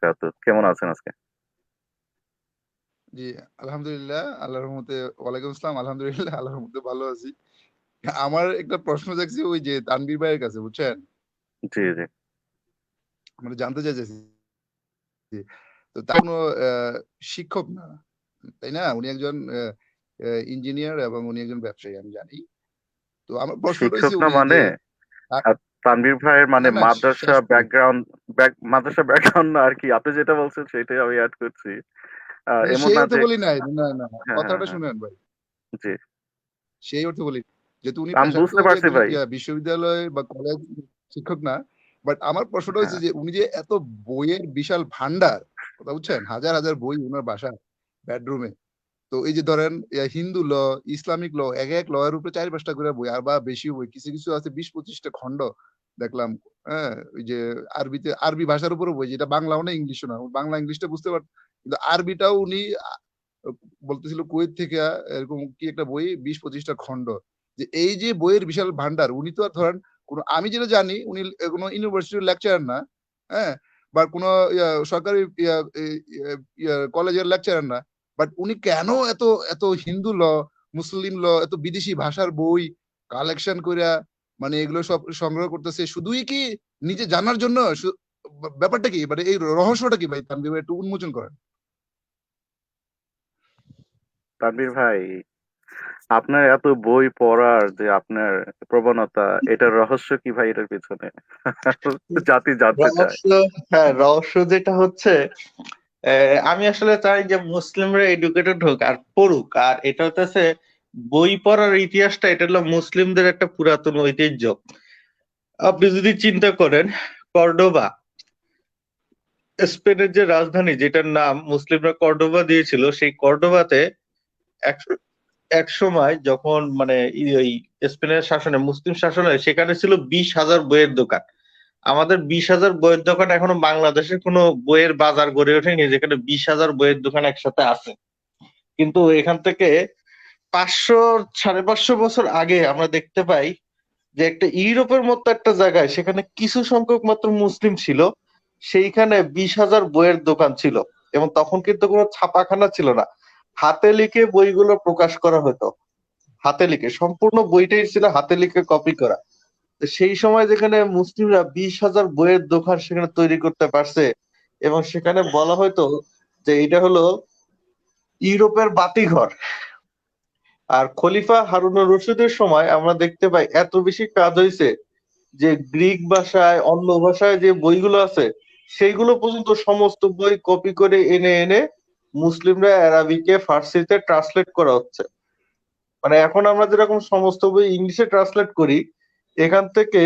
বারাকাতুহু। কেমন আছেন আজকে? জি, আলহামদুলিল্লাহ। আল্লাহর রহমতে ওয়ালাইকুম আসসালাম। আলহামদুলিল্লাহ আল্লাহর রহমতে ভালো আছি। আমার একটা প্রশ্ন জাগছে ওই যে তানভীর ভাইয়ের কাছে, বুঝছেন? জি, জি। মানে জানতে চাইতেছি যে তা কোনো শিক্ষক না। তাই না? উনি একজন ইঞ্জিনিয়ার এবং উনি একজন ব্যবসায়ী আমি জানি। তো আমার প্রশ্নটা শিক্ষক হইছে না উনি যে মানে তানভীর ভাইয়ের মানে না, না মাদ্রাসা শেষ করি। ব্যাকগ্রাউন্ড মাদ্রাসা ব্যাকগ্রাউন্ড না আরকি। আপনি যেটা বলছেন সেটাই আমি এড করছি। না এমন সেই না অর্থে যে বলি নাই। না, না, না। হ্যাঁ, হ্যাঁ, কথাটা হ্যাঁ। শুনেন ভাই। জি। সেই অর্থে বলি যেহেতু উনি আমি পেশাগত বুঝতে পারছি ভাই। বিশ্ববিদ্যালয় বা কলেজ শিক্ষক না। বাট আমার প্রশ্নটা হ্যাঁ, হচ্ছে যে উনি যে এত বইয়ের বিশাল ভান্ডার, কথা বুঝছেন? হাজার, হাজার বই উনার বাসায়, বেডরুমে। তো এই যে ধরেন হিন্দু ল, ইসলামিক ল, এক ল এর উপরে ৪-৫ টা করে বই আর বা বেশিও বই। কিছু, কিছু আছে ২০-২৫ টা খন্ড দেখলাম। হ্যাঁ? ওই যে আরবি ভাষার উপরেও বই যেটা বাংলাও না ইংলিশও না। বাংলা ইংলিশটা বুঝতে কিন্তু আরবিটাও উনি বলতেছিল কুয়েত থেকে এরকম কি একটা বই ২০-২৫ টা খন্ড। যে এই যে বইয়ের বিশাল ভান্ডার উনি তো আর ধরেন আমি যেটা জানি উনি কোন ইউনিভার্সিটির লেকচারার না। হ্যাঁ? বা কোন সরকারি কলেজের লেকচারার না। বাট উনি কেন এত হিন্দু ল, মুসলিম ল, এত বিদেশি ভাষার বই কালেকশন কইরা মানে এগুলো সব সংগ্রহ করতেছে শুধুই কি নিজে জানার জন্য? ব্যাপারটা কি? মানে এই রহস্যটা কি ভাই? তানভীর ভাই একটু উন্মোচন করেন। তানভীর ভাই, আপনার এত বই পড়ার যে আপনার প্রবণতা, এটার রহস্য কি ভাই এটার পেছনে? জাতি জানতে চায়। রহস্য, হ্যাঁ রহস্য যেটা হচ্ছে, আমি আসলে চাই যে মুসলিমরা এডুকেটেড হোক আর পড়ুক। আর এটা হচ্ছে বই পড়ার ইতিহাসটা, এটা হলো মুসলিমদের একটা পুরাতন ঐতিহ্য। আপনি যদি চিন্তা করেন, কর্ডোবা স্পেনের যে রাজধানী, যেটার নাম মুসলিমরা কর্ডোবা দিয়েছিল, সেই কর্ডোবাতে এক এক সময় যখন মানে ওই স্পেনের শাসনে, মুসলিম শাসনে, সেখানে ছিল 20,000 বইয়ের দোকান। আমাদের 20,000 বইয়ের দোকান এখনো বাংলাদেশে কোনো বইয়ের বাজার গড়ে ওঠেনি যেখানে 20,000 বইয়ের দোকান একসাথে আছে। কিন্তু এখান থেকে 500 550 বছর আগে আমরা দেখতে পাই যে একটা ইউরোপের মতো একটা জায়গায়, সেখানে কিছু সংখ্যক মাত্র মুসলিম ছিল, সেইখানে 20,000 বইয়ের দোকান ছিল। এবং তখন কিন্তু কোনো ছাপাখানা ছিল না, হাতে লিখে বইগুলো প্রকাশ করা হতো। হাতে লিখে সম্পূর্ণ বইটাই ছিল হাতে লিখে কপি করা। তো সেই সময় যেখানে মুসলিমরা 20,000 বইয়ের দোকান সেখানে তৈরি করতে পারছে, এবং সেখানে বলা হয়তো যে এটা হলো ইউরোপের বাতিঘর। আর খলিফা হারুনুর রশিদের সময় আমরা দেখতে পাই এত বেশি কাজ হয়েছে যে গ্রিক ভাষায়, অন্য ভাষায় যে বইগুলো আছে সেইগুলো পর্যন্ত সমস্ত বই কপি করে এনে এনে মুসলিমরা আরবিকে ফার্সিতে ট্রান্সলেট করা হচ্ছে। মানে এখন আমরা যেরকম সমস্ত বই ইংলিশে ট্রান্সলেট করি, এখান থেকে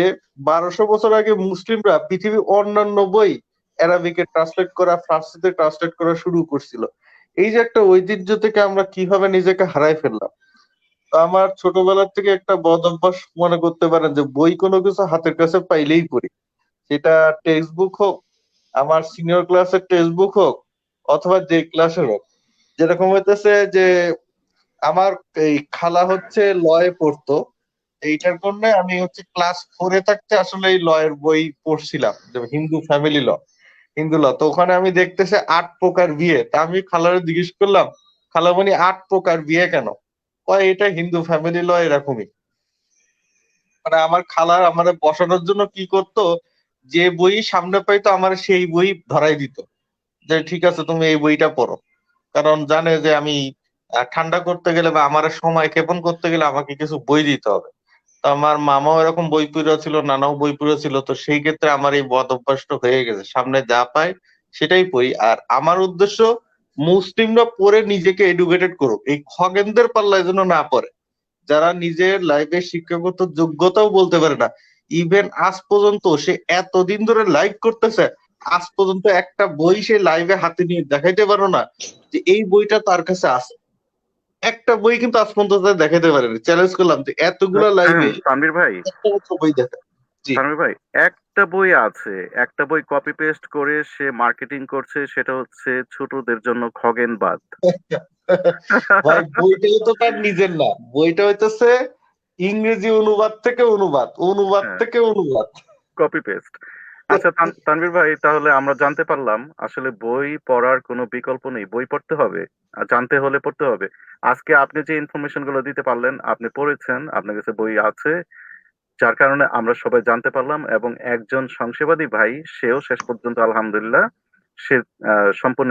1200 বছর আগে মুসলিমরা পৃথিবীর অন্যান্য বই অ্যারাবিকে ট্রান্সলেট করা, ফার্সিতে ট্রান্সলেট করা শুরু করছিল। এই যে একটা ঐতিহ্য থেকে আমরা কিভাবে নিজেকে হারাই ফেললাম। তো আমার ছোটবেলার থেকে একটা বদ অভ্যাস মনে করতে পারেন যে বই কোনো কিছু হাতের কাছে পাইলেই পড়ি। সেটা টেক্সট বুক হোক, আমার সিনিয়র ক্লাসের টেক্সট বুক হোক, অথবা যে ক্লাসের হোক। যেরকম হইতেছে যে আমার এই খালা হচ্ছে লয়ে পড়তো, এইটার জন্য আমি হচ্ছে ক্লাস 4-এ থাকতে আসলে এই লয়ের বই পড়ছিলাম, যে হিন্দু ফ্যামিলি ল, হিন্দু ল। তো ওখানে আমি দেখতেছে 8 প্রকার বিয়ে। তা আমি খালারে জিজ্ঞেস করলাম, খালামণি 8 প্রকার বিয়ে কেন? কয় এটা হিন্দু ফ্যামিলি ল এরকমই। মানে আমার খালা আমারে বসানোর জন্য কি করতো, যে বই সামনে পাইতো আমার সেই বই ধরাই দিত, যে ঠিক আছে তুমি এই বইটা পড়ো। কারণ জানে যে আমি ঠান্ডা করতে গেলে বা আমার সময় ক্ষেপণ করতে গেলে আমাকে কিছু বই দিতে হবে। তো আমার মামাও এরকম বই পড়া ছিল, নানাও বই পড়া ছিল। তো সেই ক্ষেত্রে আমার এই বদ অভ্যাসটা হয়ে গেছে, সামনে যা পাই সেটাই পড়ি। আর আমার উদ্দেশ্য মুসলিমরা পড়ে নিজেকে এডুকেটেড করুক, এই খগেনদের পাল্লায় যেন না পড়ে, যারা নিজের লাইফে শিক্ষাগত যোগ্যতাও বলতে পারে না। ইভেন আজ পর্যন্ত সে এতদিন ধরে লাইভ করতেছে, আজ পর্যন্ত একটা বই সে লাইভে হাতে নিয়ে দেখাইতে পারো না যে এই বইটা তার কাছে আছে। একটা বই কিন্তু আজ পর্যন্ত তারা দেখাইতে পারেনি। চ্যালেঞ্জ করলাম যে এতগুলা লাইভে তানভীর ভাই, একটা মাত্র বই দেখা। জি। তানভীর ভাই, একটা বই আছে, একটা বই কপি পেস্ট করে সে মার্কেটিং করছে, সেটা হচ্ছে ছোটদের জন্য খগেনবাদ। ভাই বইটাও তো তার নিজের না, বইটা হইতেছে ইংরেজি অনুবাদ থেকে অনুবাদ, অনুবাদ হ্যাঁ, থেকে অনুবাদ। Copy paste. আচ্ছা তানভীর ভাই, তাহলে আমরা জানতে পারলাম আসলে বই পড়ার কোনো বিকল্প নেই, বই পড়তে হবে, আর জানতে হলে পড়তে হবে। আজকে আপনি যে ইনফরমেশন গুলো দিতে পারলেন, আপনি পড়েছেন, আপনার কাছে বই আছে, যার কারণে আমরা সবাই জানতে পারলাম, এবং একজন সংশয়বাদী ভাই সেও শেষ পর্যন্ত আলহামদুলিল্লাহ সে সম্পূর্ণ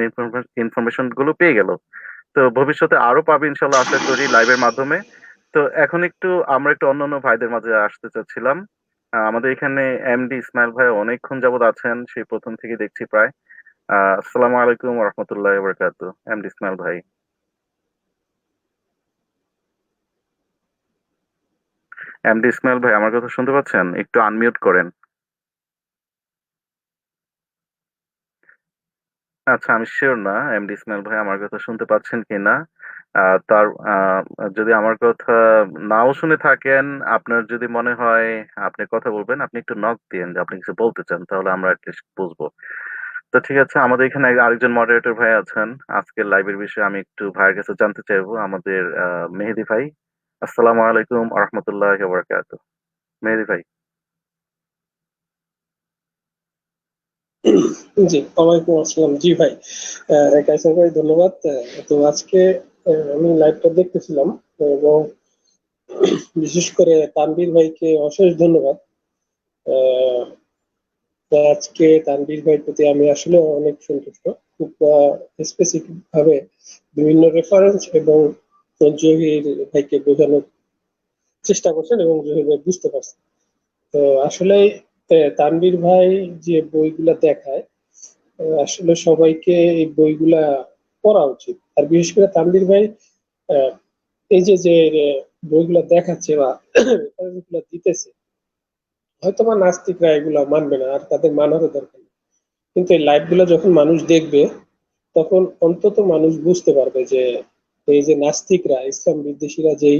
ইনফরমেশন গুলো পেয়ে গেল। তো ভবিষ্যতে আরো পাবে ইনশাল্লাহ, আশা করি লাইভের মাধ্যমে। তো এখন আমরা একটু অন্যান্য ভাইদের মাঝে আসতে চাচ্ছিলাম। আমাদের এখানে এমডি ইসমাইল ভাই অনেকক্ষণ যাবত আছেন, সেই প্রথম থেকে দেখছি প্রায়। আসসালামু আলাইকুম রহমতুল্লাহ বরকাত। এমডি ইসমাইল ভাই, এমডি ইসমাইল ভাই আমার কথা শুনতে পাচ্ছেন? একটু আনমিউট করেন। আচ্ছা, আমি শিওর না এমডি ইসমাইল ভাই আমার কথা শুনতে পাচ্ছেন কিনা। তার যদি আমার কথা নাও শুনে থাকেন, আপনার যদি মনে হয় আপনি কথা বলবেন, আপনি একটু নক দিন যে আপনি কিছু বলতে চান, তাহলে আমরা অ্যাটলিস্ট বুঝবো। তো ঠিক আছে, আমাদের এখানে আরেকজন মডারেটর ভাই আছেন। আজকের লাইভের বিষয়ে আমি একটু ভাইয়ের কাছে জানতে চাইবো, আমাদের মেহেদি ভাই। আসসালামু আলাইকুম রহমতুল্লাহ বারাকাত। মেহেদি ভাই। জি, ওয়ালাইকুম আসসালাম। জি ভাই, কাইসার ভাই ধন্যবাদ। তো আজকে আমি লাইভটা দেখতেছিলাম, এবং বিশেষ করে তানভীর ভাইকে অশেষ ধন্যবাদ। আহ, তো আজকে তানভীর ভাইয়ের প্রতি আমি আসলে অনেক সন্তুষ্ট। খুব স্পেসিফিক ভাবে বিভিন্ন রেফারেন্স এবং জহির ভাইকে বোঝানোর চেষ্টা করছেন, এবং জহির ভাই বুঝতে পারছেন। তো আসলে তানভীর ভাই যে বইগুলা দেখায়, আসলে সবাইকে এই বইগুলা পড়া উচিত। আর বিশেষ করে তানভীর ভাই আহ, এই যে যে বইগুলা দেখাচ্ছে বা রেফারেন্সগুলা দিতেছে, হয়তো বা নাস্তিকরা এগুলা মানবে না, আর তাদের মানারও দরকার নেই। কিন্তু এই লাইভ গুলা যখন মানুষ দেখবে, তখন অন্তত মানুষ বুঝতে পারবে যে এই যে নাস্তিকরা, ইসলাম বিদ্বেষীরা যেই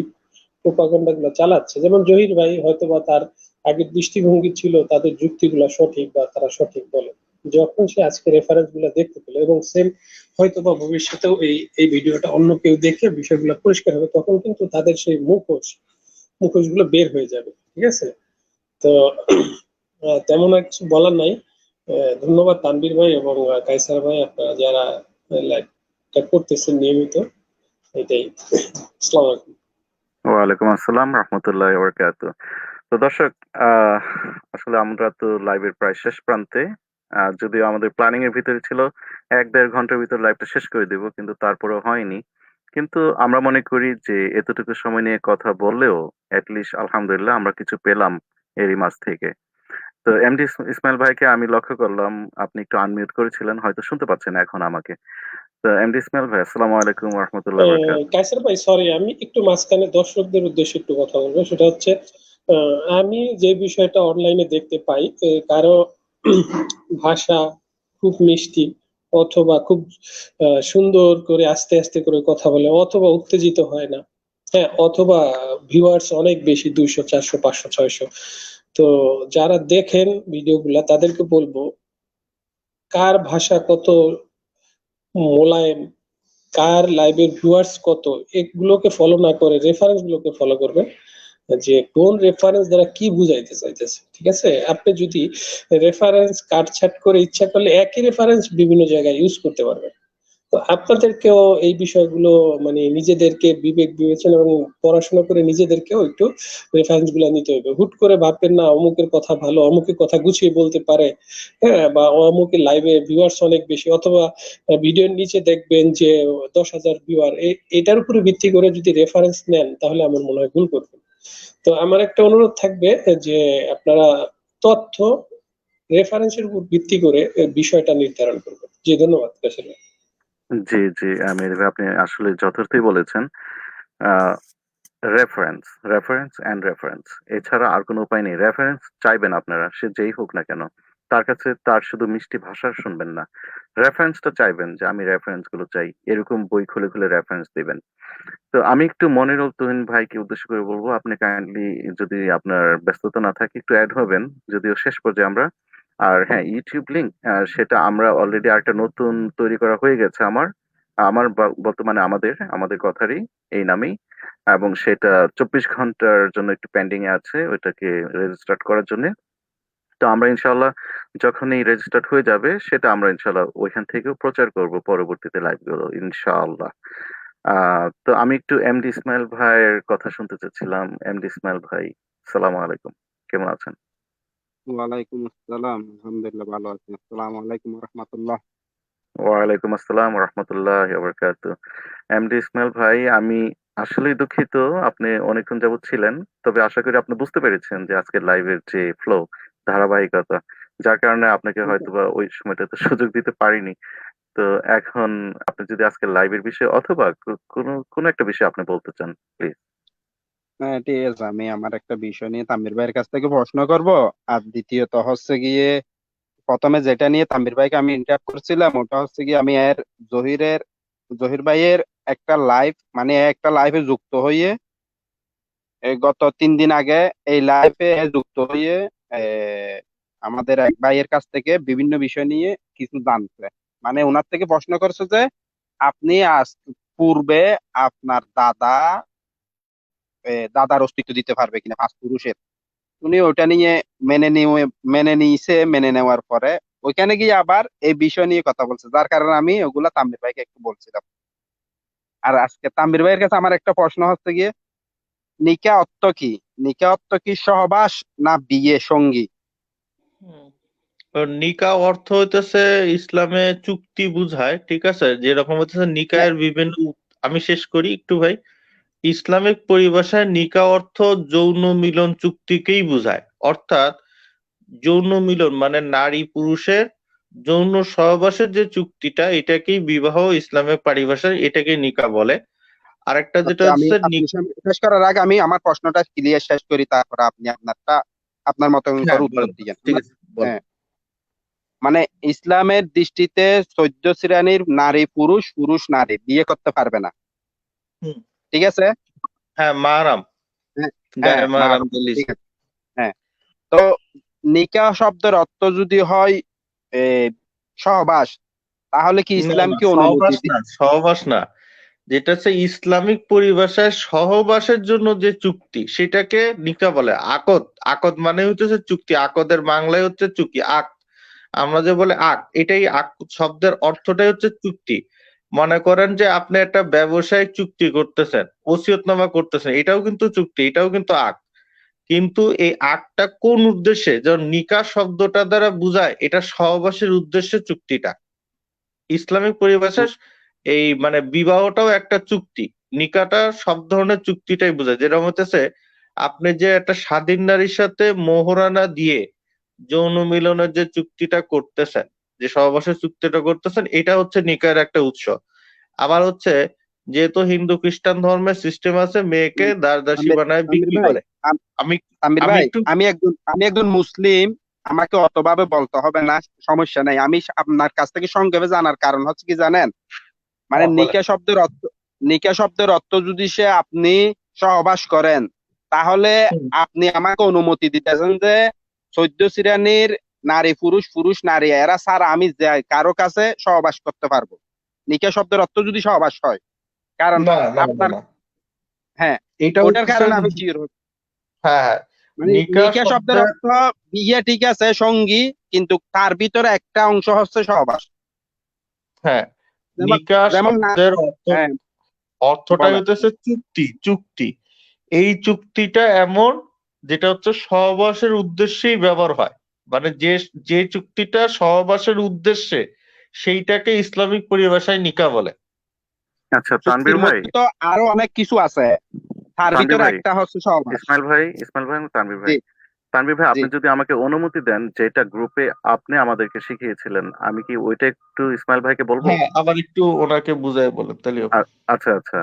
প্রোপাগান্ডা গুলা চালাচ্ছে, যেমন জহির ভাই হয়তো বা তার আগের দৃষ্টিভঙ্গি ছিল তাদের যুক্তিগুলা সঠিক বা তারা সঠিক বলে, যখন সে আজকে রেফারেন্স গুলা দেখতে পেলো, এবং সেম হয়তো বা ভবিষ্যতেও এই এই ভিডিওটা অন্য কেউ দেখে বিষয়গুলো পরিষ্কার হবে, তখন কিন্তু তাদের সেই মুখোশ গুলো বের হয়ে যাবে। ঠিক আছে? তো তেমন আর কিছু বলার নাই। ধন্যবাদ তানভীর ভাই এবং কাইসার ভাই, আপনারা যারা লাইভটা করতেছেন নিয়মিত। এটাই। আসসালামু আলাইকুম। ওয়ালাইকুম আসসালাম রহমতুল্লাহ বরকাত। তো দর্শক, আসলে আমরা তো লাইভের প্রায় শেষ প্রান্তে। যদিও আমাদের প্ল্যানিং এর ভিতরে ছিল 1-1.5 ঘন্টার ভিতর লাইভটা শেষ করে দিব, কিন্তু তারপরেও হয়নি। কিন্তু আমরা মনে করি যে এতটুকু সময় নিয়ে কথা বললেও লিস্ট আলহামদুলিল্লাহ আমরা কিছু পেলাম এরই মাঝ থেকে। তো এমডি ইসমাইল ভাইকে আমি লক্ষ্য করলাম, আপনি একটু আনমিউট করেছিলেন, হয়তো শুনতে পাচ্ছেন এখন আমাকে। তো এমডি ইসমাইল ভাই, আসসালামু আলাইকুম রহমতুল্লাহ বরকাত। কাইসার ভাই, সরি, আমি একটু মাঝখানে দর্শকদের উদ্দেশ্যে একটু কথা বলবো। সেটা হচ্ছে, আমি যে বিষয়টা অনলাইনে দেখতে পাই, কারো ভাষা খুব মিষ্টি, অথবা খুব সুন্দর করে আস্তে আস্তে করে কথা বলে, অথবা উত্তেজিত হয় না, হ্যাঁ, অথবা ভিউয়ার্স অনেক বেশি, 200 400 500 600। তো যারা দেখেন ভিডিওগুলা, তাদেরকে বলবো কার ভাষা কত মোলায়েম, কার লাইভের ভিউয়ার্স কত, এগুলোকে ফলো না করে রেফারেন্স গুলোকে ফলো করবেন, যে কোন রেফারেন্স দ্বারা কি বুঝাইতে চাইতেছে। ঠিক আছে? আপনি যদি রেফারেন্স কাটছাট করে ইচ্ছা করলে একই রেফারেন্স বিভিন্ন জায়গায় ইউজ করতে পারবেন। তো আপনাদেরকেও এই বিষয়গুলো মানে নিজেদেরকে বিবেক বিবেচনা এবং পড়াশোনা করে নিজেদেরকেও একটু রেফারেন্স গুলো নিতে হবে। হুট করে ভাববেন না অমুকের কথা ভালো, অমুকের কথা গুছিয়ে বলতে পারে, হ্যাঁ, বা অমুকের লাইভে ভিউয়ার্স অনেক বেশি, অথবা ভিডিওর নিচে দেখবেন যে 10,000 ভিউয়ার, এটার উপরে ভিত্তি করে যদি রেফারেন্স নেন, তাহলে আমার মনে হয় ভুল করবেন। তো আমার একটা অনুরোধ থাকবে যে আপনারা তথ্য রেফারেন্সের উপর ভিত্তি করে বিষয়টা নির্ধারণ করবেন। জি, ধন্যবাদ। জি জি, আমির ভাই, আপনি আসলে যথার্থই বলেছেন। রেফারেন্স, রেফারেন্স অ্যান্ড রেফারেন্স, এছাড়া আর কোনো উপায় নেই। রেফারেন্স চাইবেন আপনারা, সে যেই হোক না কেন, তার কাছে তার শুধু মিষ্টি ভাষা শুনবেন না, রেফারেন্সটা চাইবেন যে আমি রেফারেন্স গুলো চাই, এরকম বই খুলে খুলে রেফারেন্স দিবেন। তো আমি একটু মনিরুল তুহিন ভাইকে উদ্দেশ্য করে বলবো, আপনি কাইন্ডলি যদি আপনার ব্যস্ততা না থাকে একটু অ্যাড হবেন, যদিও শেষ পর্যায়ে আমরা। আর হ্যাঁ, ইউটিউব লিংক সেটা আমরা অলরেডি আরেকটা নতুন তৈরি করা হয়ে গেছে আমার, বর্তমানে আমাদের আমাদের কথারই এই নামেই, এবং সেটা 24 ঘন্টার জন্য একটু পেন্ডিং এ আছে ওইটাকে রেজিস্টার্ড করার জন্য। তো আমরা ইনশাআল্লাহ যখনই রেজিস্টার্ড হয়ে যাবে সেটা আমরা ইনশাআল্লাহ ওইখান থেকেও প্রচার করব পরবর্তীতে লাইভগুলো ইনশাআল্লাহ। তো আমি একটু এমডি ইসমাইল ভাইয়ের কথা শুনতে চাচ্ছিলাম। এমডি ইসমাইল ভাই, সালামু আলাইকুম। কেমন আছেন? ওয়ালাইকুম আসসালাম, আলহামদুলিল্লাহ ভালো আছি। আসসালামু আলাইকুম রহমতুল্লাহ। ওয়ালাইকুম আসসালাম ওয়া রাহমাতুল্লাহি ওয়া বারাকাতুহু। এমডি ইসমাইল ভাই, আমি আসলেই দুঃখিত আপনি অনেকক্ষণ যাবৎ ছিলেন। তবে আশা করি আপনি বুঝতে পেরেছেন যে আজকের লাইভের যে ফ্লো, ধারাবাহিকতা, যার কারণে আপনাকে হয়তোবা ওই সময়টাতে সুযোগ দিতে পারিনি। তো এখন আপনি যদি আজকের লাইভের বিষয়ে অথবা কোনো একটা বিষয় আপনি বলতে চান, প্লিজ। হ্যাঁ, ঠিক আছে, আমি আমার একটা বিষয় নিয়ে তাম্বির ভাইয়ের কাছ থেকে প্রশ্ন করব। আর দ্বিতীয়ত হচ্ছে গিয়ে, প্রথমে যেটা নিয়ে তাম্বির ভাইকে আমি ইন্টারাপ্ট করছিলাম ওটা হচ্ছে গিয়ে, আমি জহির ভাইয়ের একটা লাইভে যুক্ত হয়ে এই গত 3 দিন আগে এই লাইভে যুক্ত হয়ে এ, আমাদের এক ভাইয়ের কাছ থেকে বিভিন্ন বিষয় নিয়ে কিছু জানতে, মানে ওনার থেকে প্রশ্ন করছে যে আপনি আজ পূর্বে আপনার দাদার অস্তিত্ব দিতে পারবে কিনা 5 পুরুষের। উনি ওটা নিয়ে মেনে নেওয়ার পরে ওইখানে গিয়ে আবার এই বিষয় নিয়ে কথা বলছে, যার কারণে আমি ওগুলা তাম্বির ভাইকে একটু বলছিলাম। আর আজকে তাম্বির ভাইয়ের কাছে আমার একটা প্রশ্ন হচ্ছে গিয়ে, নিকা অর্থ কি? নিকা অর্থ কি সহবাস না বিয়ে সঙ্গী? হুম। নিকা অর্থ হইতেছে ইসলামে চুক্তি বুঝায়, ঠিক আছে? যেরকম হইতেছে হ্যাঁ, নিকায়ের বিভিন্ন আমি শেষ করি একটু ভাই। ইসলামিক পরিভাষায় নিকা অর্থ যৌন মিলন চুক্তিকেই বুঝায়। অর্থাৎ যৌন মিলন মানে নারী পুরুষের যৌন সহবাসের যে চুক্তিটা, এটাকেই বিবাহ ইসলামের পরিভাষায় এটাকে নিকা বলে। আরেকটা যেটা আচ্ছা, আমি হচ্ছে আপনি শেষ করার আগে আমি আমার প্রশ্নটা ক্লিয়ার শেষ করি, তারপরে আপনি আপনার মতন হ্যাঁ করে উত্তর বলেন, দিয়েন। ঠিক আছে বল। হ্যাঁ, মানে ইসলামের দৃষ্টিতে 14 শ্রেণীর নারী পুরুষ, পুরুষ নারী বিয়ে করতে পারবে না, হুম। ঠিক আছে? হ্যাঁ, মারাম, হ্যাঁ, হ্যাঁ, গায়ে মারাম মাহারম, দলিল। ঠিক আছে। হ্যাঁ, তো নিকাহ শব্দের অর্থ যদি হয় এ, সহবাস, তাহলে কি না ইসলাম না, কি অনুমতি সহবাস না, সহবাস না। যেটা হচ্ছে ইসলামিক পরিভাষায় সহবাসের জন্য যে চুক্তি সেটাকে নিকা বলে। আকদ, আকদ মানে হচ্ছে চুক্তি। আকদের বাংলায় হচ্ছে চুক্তি, আক। আমরা যে বলে আক, এটাই আক শব্দের অর্থটাই হচ্ছে চুক্তি। মনে করেন যে আপনি একটা ব্যবসায়িক চুক্তি করতেছেন, ওসিয়তনামা করতেছেন, এটাও কিন্তু চুক্তি, এটাও কিন্তু আক। কিন্তু এই আকটা কোন উদ্দেশ্যে, যেমন নিকাহ শব্দটা দ্বারা বুঝায় এটা সহবাসের উদ্দেশ্যে চুক্তিটা। ইসলামিক পরিভাষায় এই মানে বিবাহটাও একটা চুক্তি। নিকাহটা সব ধরনের চুক্তিটাই বোঝায়। যেরকম হতেছে আপনি যে একটা স্বাধীন নারীর সাথে মোহরানা দিয়ে যৌন মিলনের যে চুক্তিটা করতেছেন, যে সহবাসের চুক্তিটা করতেছেন, এটা হচ্ছে নিকাহের একটা উৎস। আবার হচ্ছে, যেহেতু হিন্দু খ্রিস্টান ধর্মের সিস্টেম আছে, মেয়েকে দাসী তানভীর বানায় তানভীর বিক্রি ভাই, করে। আমি তানভীর আমি ভাই, একটু আমি একজন মুসলিম, আমাকে অতভাবে বলতে হবে না, সমস্যা নাই। আমি আপনার কাছ থেকে সংক্ষেপে জানার কারণ হচ্ছে কি জানেন, মানে বলেন। নিকা শব্দের অর্থ যদি আপনি সহবাস করেন, তাহলে হুম। আপনি আমাকে অনুমতি দিতেছেন যে 14 শ্রেণীর নারী পুরুষ, পুরুষ নারী এরা ছাড়া আমি কারো কাছে সহবাস করতে পারবো। নিকা শব্দের অর্থ যদি সহবাস হয়, কারণ না না না আপনার, না, হ্যাঁ, এটা ওটার হচ্ছে, কারণে আমি শিওর। হ্যাঁ হ্যাঁ, মানে নিকাহ নিকা শব্দের শব্দের, অর্থ বিয়ে, ঠিক আছে, সঙ্গী, কিন্তু তার ভিতরে একটা অংশ হচ্ছে সহবাস। হ্যাঁ, যেমন নিকাহ যেমন না, শব্দের হ্যাঁ, অর্থটাই বলেন। হতেছে চুক্তি, চুক্তি। এই চুক্তিটা এমন যেটা হচ্ছে সহবাসের উদ্দেশ্যেই ব্যবহার হয়। মানে যে যে চুক্তিটা সহবাসের উদ্দেশ্যে, সেইটাকে ইসলামিক পরিভাষায় নিকাহ বলে। আচ্ছা, তানভীর চুক্তির ভাই, মধ্যে তো আরো অনেক কিছু আছে, তার তানভীর ভিতরে ভাই, একটা হচ্ছে সহবাস। ইসমাইল ভাই এবং তানভীর জি, ভাই, তানভীর ভাই, জি। আপনি যদি আমাকে অনুমতি দেন, যেটা গ্রুপে আপনি আমাদেরকে শিখিয়েছিলেন, আমি কি ওইটা একটু ইসমাইল ভাইকে বলবো? হ্যাঁ, আবার একটু ওনাকে বুঝাই বলেন তাহলে হবে। আচ্ছা আচ্ছা,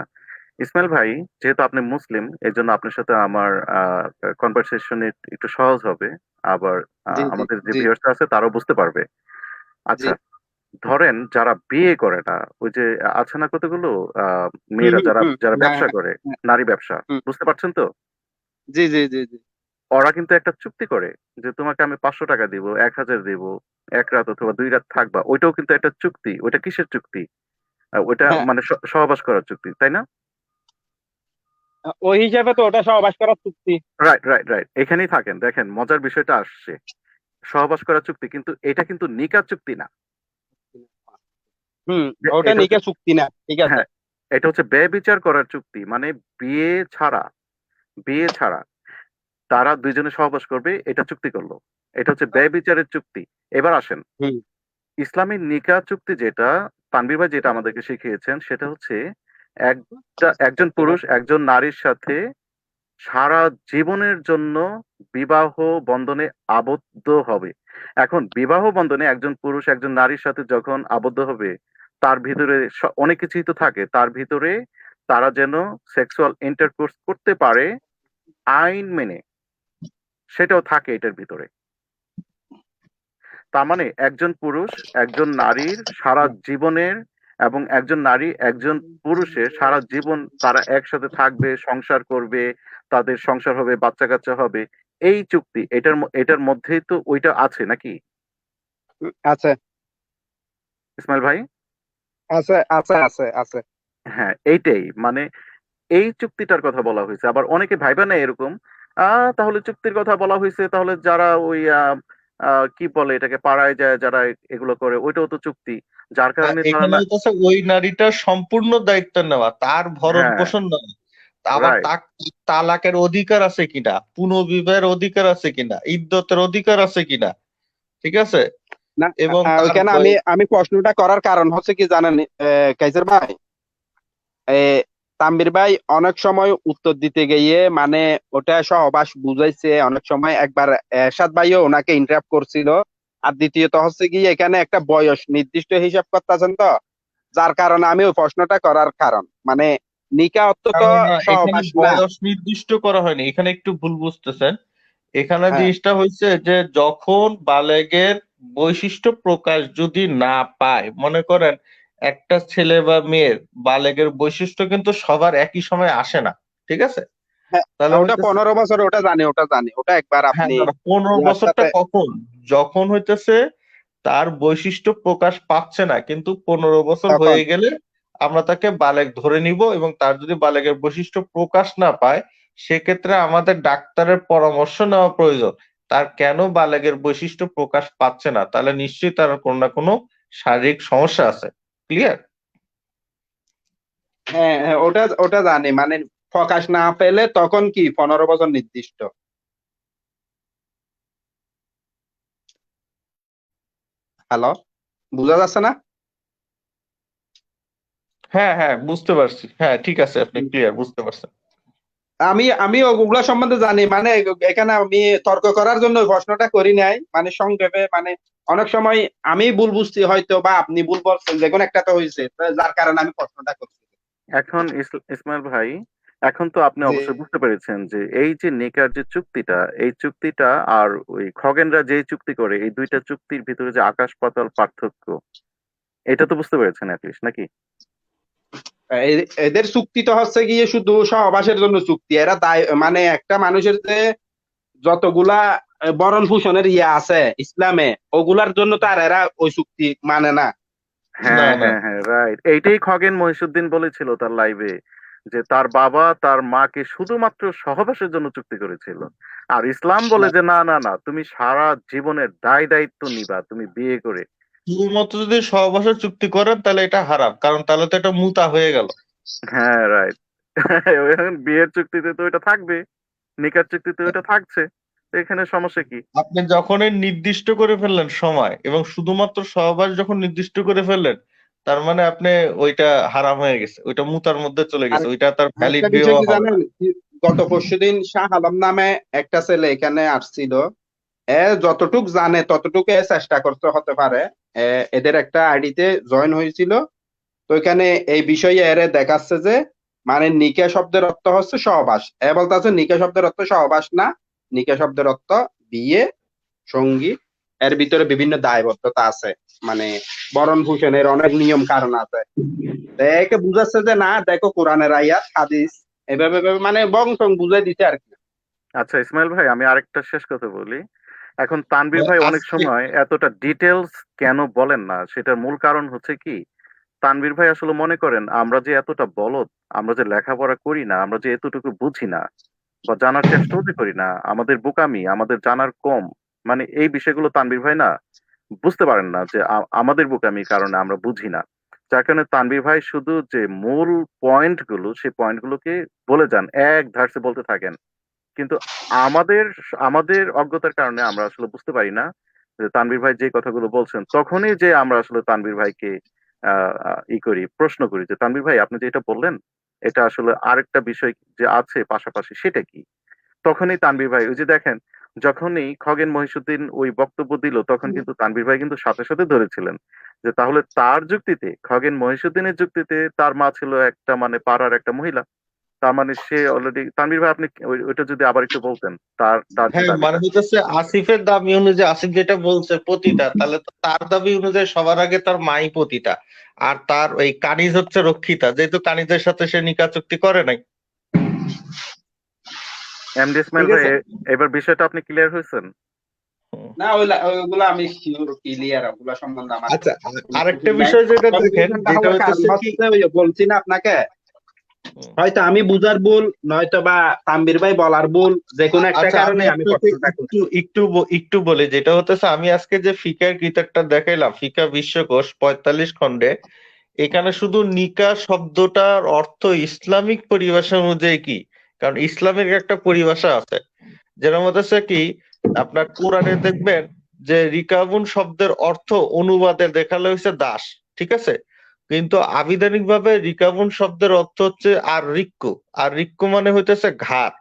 ইসমাইল ভাই, যেহেতু আপনি মুসলিম, এই জন্য আপনার সাথে আমার কনভারসেশন একটু সহজ হবে। আবার জি, জি, আমাদের যে জি, ভিউয়ার্স আছে তারাও বুঝতে পারবে। জি। আচ্ছা, ধরেন যারা বিয়ে করে না, ওই যে আছে না কতগুলো হুম, মেয়েরা হুম, যারা হুম। যারা হ্যাঁ, ব্যবসা হ্যাঁ, করে, হ্যাঁ, নারী ব্যবসা, হুম। বুঝতে পারছেন তো? জি, জি, জি, জি। ওরা কিন্তু একটা চুক্তি করে যে তোমাকে আমি 500 টাকা দিব, 1000 দিব, 1 রাত অথবা 2 রাত থাকবা। ওইটাও কিন্তু একটা চুক্তি। ওইটা কিসের চুক্তি? ওইটা হ্যাঁ, মানে সহবাস করার চুক্তি, তাই না? ওই হিসাবে তো ওটা সহবাস করার চুক্তি। রাইট রাইট রাইট, এখানেই থাকেন, দেখেন মজার বিষয়টা আসছে। সহবাস করা চুক্তি, কিন্তু এটা কিন্তু নিকাহ চুক্তি না। ওটা এটা হচ্ছে, নিকাহ চুক্তি না, ঠিক আছে। হ্যাঁ, এটা হচ্ছে ব্যভিচার করার চুক্তি, মানে বিয়ে ছাড়া, বিয়ে ছাড়া তারা দুইজনে সহবাস করবে, এটা চুক্তি করলো, এটা হচ্ছে ব্যভিচারের চুক্তি। এবার আসেন, হুম ইসলামী নিকাহ চুক্তি যেটা তানভীর ভাই যেটা আমাদেরকে শিখিয়েছেন, সেটা হচ্ছে একজন পুরুষ একজন নারীর সাথে সারা জীবনের জন্য বিবাহ বন্ধনে আবদ্ধ হবে। এখন বিবাহ বন্ধনে একজন পুরুষ একজন নারীর সাথে যখন আবদ্ধ হবে, তার ভিতরে অনেক কিছুই তো থাকে, তার ভিতরে তারা যেন সেক্সুয়াল ইন্টারকোর্স করতে পারে আইন মেনে, সেটাও থাকে এটার ভিতরে। তার মানে একজন পুরুষ একজন নারীর সারা জীবনের, এবং একজন নারী একজন পুরুষের সারা জীবন তারা একসাথে থাকবে, সংসার করবে, তাদের সংসার হবে, বাচ্চা কাচ্চা হবে, এই চুক্তি, এটার মধ্যেই তো ওইটা আছে নাকি আছে ইসমাইল ভাই? আছে আছে আছে আছে। হ্যাঁ, এইটাই মানে এই চুক্তিটার কথা বলা হয়েছে। আবার অনেকে ভাইবা না এরকম, তাহলে চুক্তির কথা বলা হয়েছে, তাহলে যারা ওই কি বলে এটাকে, পাড়ায় যায় যারা এগুলো করে, ওইটাও তো চুক্তি, যার কারণে তারা এখানে না। হচ্ছে ওই নারীটার সম্পূর্ণ দায়িত্ব নেওয়া, তার ভরণ হ্যাঁ, পোষণ নেওয়া, আবার রাইট। তার তালাকের অধিকার আছে কিনা, পুনর্বিবাহের অধিকার আছে কিনা, ইদ্যতের অধিকার আছে কিনা, ঠিক আছে। না, এবং তার ওইখানে আমি আমি প্রশ্নটা করার কারণ হচ্ছে কি জানেন, কাইসার ভাই, এ, তাম্বির ভাই অনেক সময় উত্তর দিতে গিয়ে মানে ওটা সহবাস বুঝাইছে, অনেক সময় একবার এরশাদ ভাইও ওনাকে ইন্টারাপ্ট করছিল। আর দ্বিতীয়ত হচ্ছে কি এখানে একটা বয়স নির্দিষ্ট হিসাব করতেছেন তো, যার কারণে আমি ওই প্রশ্নটা করার কারণ মানে নিকাহ অর্থ তো না, এখানে সহবাস না। বয়স নির্দিষ্ট করা হয়নি, এখানে একটু ভুল বুঝতেছেন। এখানে হ্যাঁ জিনিসটা হয়েছে যে যখন বালেগের বৈশিষ্ট্য প্রকাশ যদি না পায়, মনে করেন একটা ছেলে বা মেয়ের বালেগের বৈশিষ্ট্য কিন্তু সবার একই সময় আসে না, ঠিক আছে। হ্যাঁ, তাহলে ওটা হইতেছে, 15 বছর, ওটা জানি ওটা জানি, ওটা একবার হ্যাঁ আপনি দাদা, 15 বছরটা ইয়ার সাথে। কখন, যখন হইতেছে তার বৈশিষ্ট্য প্রকাশ পাচ্ছে না, কিন্তু 15 বছর তখন হয়ে গেলে আমরা তাকে বালেগ ধরে নিব, এবং তার যদি বালেগের বৈশিষ্ট্য প্রকাশ না পায়, সেক্ষেত্রে আমাদের ডাক্তারের পরামর্শ নেওয়া প্রয়োজন। তার কেন বালেগের বৈশিষ্ট্য প্রকাশ পাচ্ছে না, তাহলে নিশ্চয়ই তার কোনো না কোনো শারীরিক সমস্যা আছে। ক্লিয়ার? হ্যাঁ হ্যাঁ, ওটা ওটা জানি মানে প্রকাশ না পেলে তখন কি 15 বছর নির্দিষ্ট। হ্যালো, বুঝা যাচ্ছে না? হ্যাঁ হ্যাঁ, বুঝতে পারছি, হ্যাঁ ঠিক আছে, আপনি ক্লিয়ার, বুঝতে পারছেন। আমি ওগুলা সম্বন্ধে জানি মানে এখানে আমি তর্ক করার জন্য ওই প্রশ্নটা করি নাই, মানে সংক্ষেপে মানে অনেক সময় আমি ভুল বুঝছি হয়তো বা আপনি ভুল বলছেন, যে কোনো একটা তো হয়েছে, তো যার কারণে আমি প্রশ্নটা করছি। এখন ইসমাইল ভাই, এখন তো আপনি যে অবশ্যই বুঝতে পেরেছেন যে এই যে নিকার যে চুক্তিটা, এই চুক্তিটা আর ওই খগেনরা যে চুক্তি করে, এই দুইটা চুক্তির ভিতরে যে আকাশ পাতাল পার্থক্য, এটা তো বুঝতে পেরেছেন অ্যাটলিস্ট নাকি? এদের চুক্তি তো হচ্ছে গিয়ে শুধু সহবাসের জন্য চুক্তি, এরা দায় মানে একটা মানুষের যে যতগুলা ভরণ পোষণের ইয়ে আছে ইসলামে, ওগুলার জন্য তো আর এরা ওই চুক্তি মানে না। না হ্যাঁ না, হ্যাঁ হ্যাঁ, রাইট। এইটাই খগেন মহিউদ্দিন বলেছিল তার লাইভে, যে তার বাবা তার মাকে শুধুমাত্র সহবাসের জন্য চুক্তি করেছিল। আর ইসলাম বলে যে না না না, তুমি সারা জীবনের দায় দায়িত্ব নিবা তুমি বিয়ে করে। শুধুমাত্র যদি সহবাসের চুক্তি করেন তাহলে এটা হারাম, কারণ তাহলে তো এটা মুতা হয়ে গেল। হ্যাঁ, রাইট। এখন বিয়ের চুক্তিতে তো এটা থাকবে, নিকার চুক্তিতে ওটা থাকছে, তো এখানে সমস্যা কি? আপনি যখনই নির্দিষ্ট করে ফেললেন সময়, এবং শুধুমাত্র সহবাস যখন নির্দিষ্ট করে ফেললেন, তার মানে আপনি ওইটা হারাম হয়ে গেছে, ওইটা মুতার মধ্যে চলে আর গেছে, ওইটা তার ভ্যালিড আরেকটা বিষয় বিয়ে কি হবে জানেন, না। গত পরশুদিন শাহ আলম নামে একটা ছেলে এখানে আসছিল। যতটুক জানে ততটুকু চেষ্টা করতে হতে পারে। এদের একটা আইডিতে জয়েন হয়েছিল। তো এখানে এই বিষয়ে এর দেখাচ্ছে যে মানে নিকা শব্দের অর্থ হচ্ছে সহবাস, বলতেছে নিকা শব্দের অর্থ সহবাস না, নিকা শব্দের অর্থ বিয়ে, সঙ্গী, এর ভিতরে বিভিন্ন দায়বদ্ধতা আছে, মানে বরণ ভূষণের অনেক নিয়ম কারণ আছে। একে বুঝাচ্ছে যে না দেখো কোরআনের আয়াত হাদিস, এভাবে এভাবে মানে বংশ বুঝাই দিতে আর কি। আচ্ছা ইসমাইল ভাই, আমি আরেকটা শেষ কথা বলি। এখন তানভীর ভাই অনেক আজকে সময় এতটা ডিটেলস কেন বলেন না, সেটার মূল কারণ হচ্ছে কি, তানভীর ভাই আসলে মনে করেন আমরা যে এতটা বলদ, আমরা যে লেখাপড়া করি না, আমরা যে এতটুকু বুঝি না বা জানার চেষ্টাও যে করি না, আমাদের বোকামি, আমাদের জানার কম, মানে এই বিষয়গুলো তানভীর ভাই না বুঝতে পারেন না যে আমাদের বোকামির কারণে আমরা বুঝি না, যার কারণে তানভীর ভাই শুধু যে মূল পয়েন্ট গুলো সেই পয়েন্ট গুলোকে বলে যান, এক ধারসে বলতে থাকেন, কিন্তু আমাদের আমাদের অজ্ঞতার কারণে আমরা আসলে বুঝতে পারি না যে তানভীর ভাই যে কথাগুলো বলছেন, তখনই যে আমরা আসলে তানভীর ভাইকে প্রশ্ন করি যে তানভীর ভাই আপনি যে এটা বললেন এটা আসলে আরেকটা বিষয় যে আছে পাশাপাশি সেটা কি। তখনই তানভীর ভাই ওই যে দেখেন, যখনই খগেন মহিউদ্দিন ওই বক্তব্য দিল তখন কিন্তু তানভীর ভাই কিন্তু সাথে সাথে ধরেছিলেন যে তাহলে তার যুক্তিতে, খগেন মহিউদ্দিনের যুক্তিতে তার মা ছিল একটা মানে পাড়ার একটা মহিলা, তার মানে সে অলরেডি, তানভীর ভাই আপনি ওইটা যদি আবার একটু বলতেন, তার তার যে হ্যাঁ, মানে দাবিটা। হইতেছে আসিফের দাবি অনুযায়ী, আসিফ যেটা বলছে পতিতা, তাহলে তো তার দাবি অনুযায়ী সবার আগে তার মাই পতিতা, আর তার ওই কানিজ হচ্ছে রক্ষিতা, যেহেতু কানিজের সাথে সে নিকাহ চুক্তি করে নাই। এমডি ইসমাইল ঠিক ভাই আছে। এবার বিষয়টা আপনি ক্লিয়ার হয়েছেন? হুম। না ওইগুলো আমি শিওর ক্লিয়ার, ওগুলা সম্বন্ধে আমার আচ্ছা, কোনো আরেকটা কিছু নাই। বিষয় যেটা দেখেন, কনফিউশনটা যেটা হওয়ার কারণ হইতেছে কি, হচ্ছে ওই যে বলছি না আপনাকে, হুম, হয়তো আমি বুঝার ভুল, নয়তো বা তানভীর ভাই বলার ভুল, যে কোনো একটা আচ্ছা আমি কারণে আমি আপনাকে প্রশ্নটা করছি। একটু বলি, যেটা হতেছে আমি আজকে যে ফিকার কিতাবটা দেখাইলাম, ফিকা বিশ্বকোষ 45 খণ্ডে, এখানে শুধু নিকাহ শব্দটার অর্থ ইসলামিক পরিভাষা অনুযায়ী কি, কারণ ইসলামের একটা পরিভাষা আছে, যেটার মধ্যে হচ্ছে কি, আপনার কোরআনে দেখবেন যে রিকাবুন শব্দের অর্থ অনুবাদে দেখালে হয়েছে দাস, ঠিক আছে, কিন্তু আবিধানিক ভাবে রিকাবুন শব্দের অর্থ হচ্ছে আর রিক্কু, আর রিক্কু মানে হইতেছে ঘাত।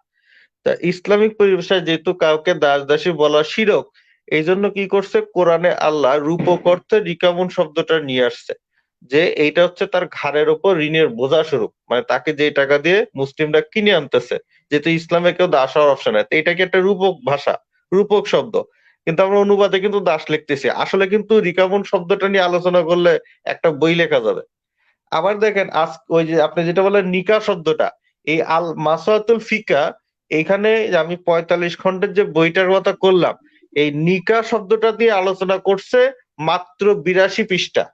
তা ইসলামিক পরিভাষায় যেহেতু কাউকে দাস দাসী বলা শিরক, এই জন্য কি করছে, কোরআনে আল্লাহ রূপক অর্থে রিকাবুন শব্দটা নিয়ে আসছে, যে এইটা হচ্ছে তার ঘাড়ের ওপর ঋণের বোঝা স্বরূপ, মানে তাকে যে টাকা দিয়ে মুসলিমরা কিনে আনতেছে, যেহেতু ইসলামে কেউ দাস হওয়ার অপশন নাই, তো এটা কি একটা রূপক ভাষা, রূপক শব্দ, কিন্তু আমরা অনুবাদে কিন্তু দাস লিখতেছি, আসলে কিন্তু রিকাবুন শব্দটা নিয়ে আলোচনা করলে একটা বই লেখা যাবে। আবার দেখেন আজ ওই যে আপনি যেটা বললেন নিকা শব্দটা, এই আল মাসাতুল ফিকা, এইখানে আমি 45 খণ্ডের যে বইটার কথা করলাম, এই নিকা শব্দটা দিয়ে আলোচনা করছে মাত্র 82 পৃষ্ঠা।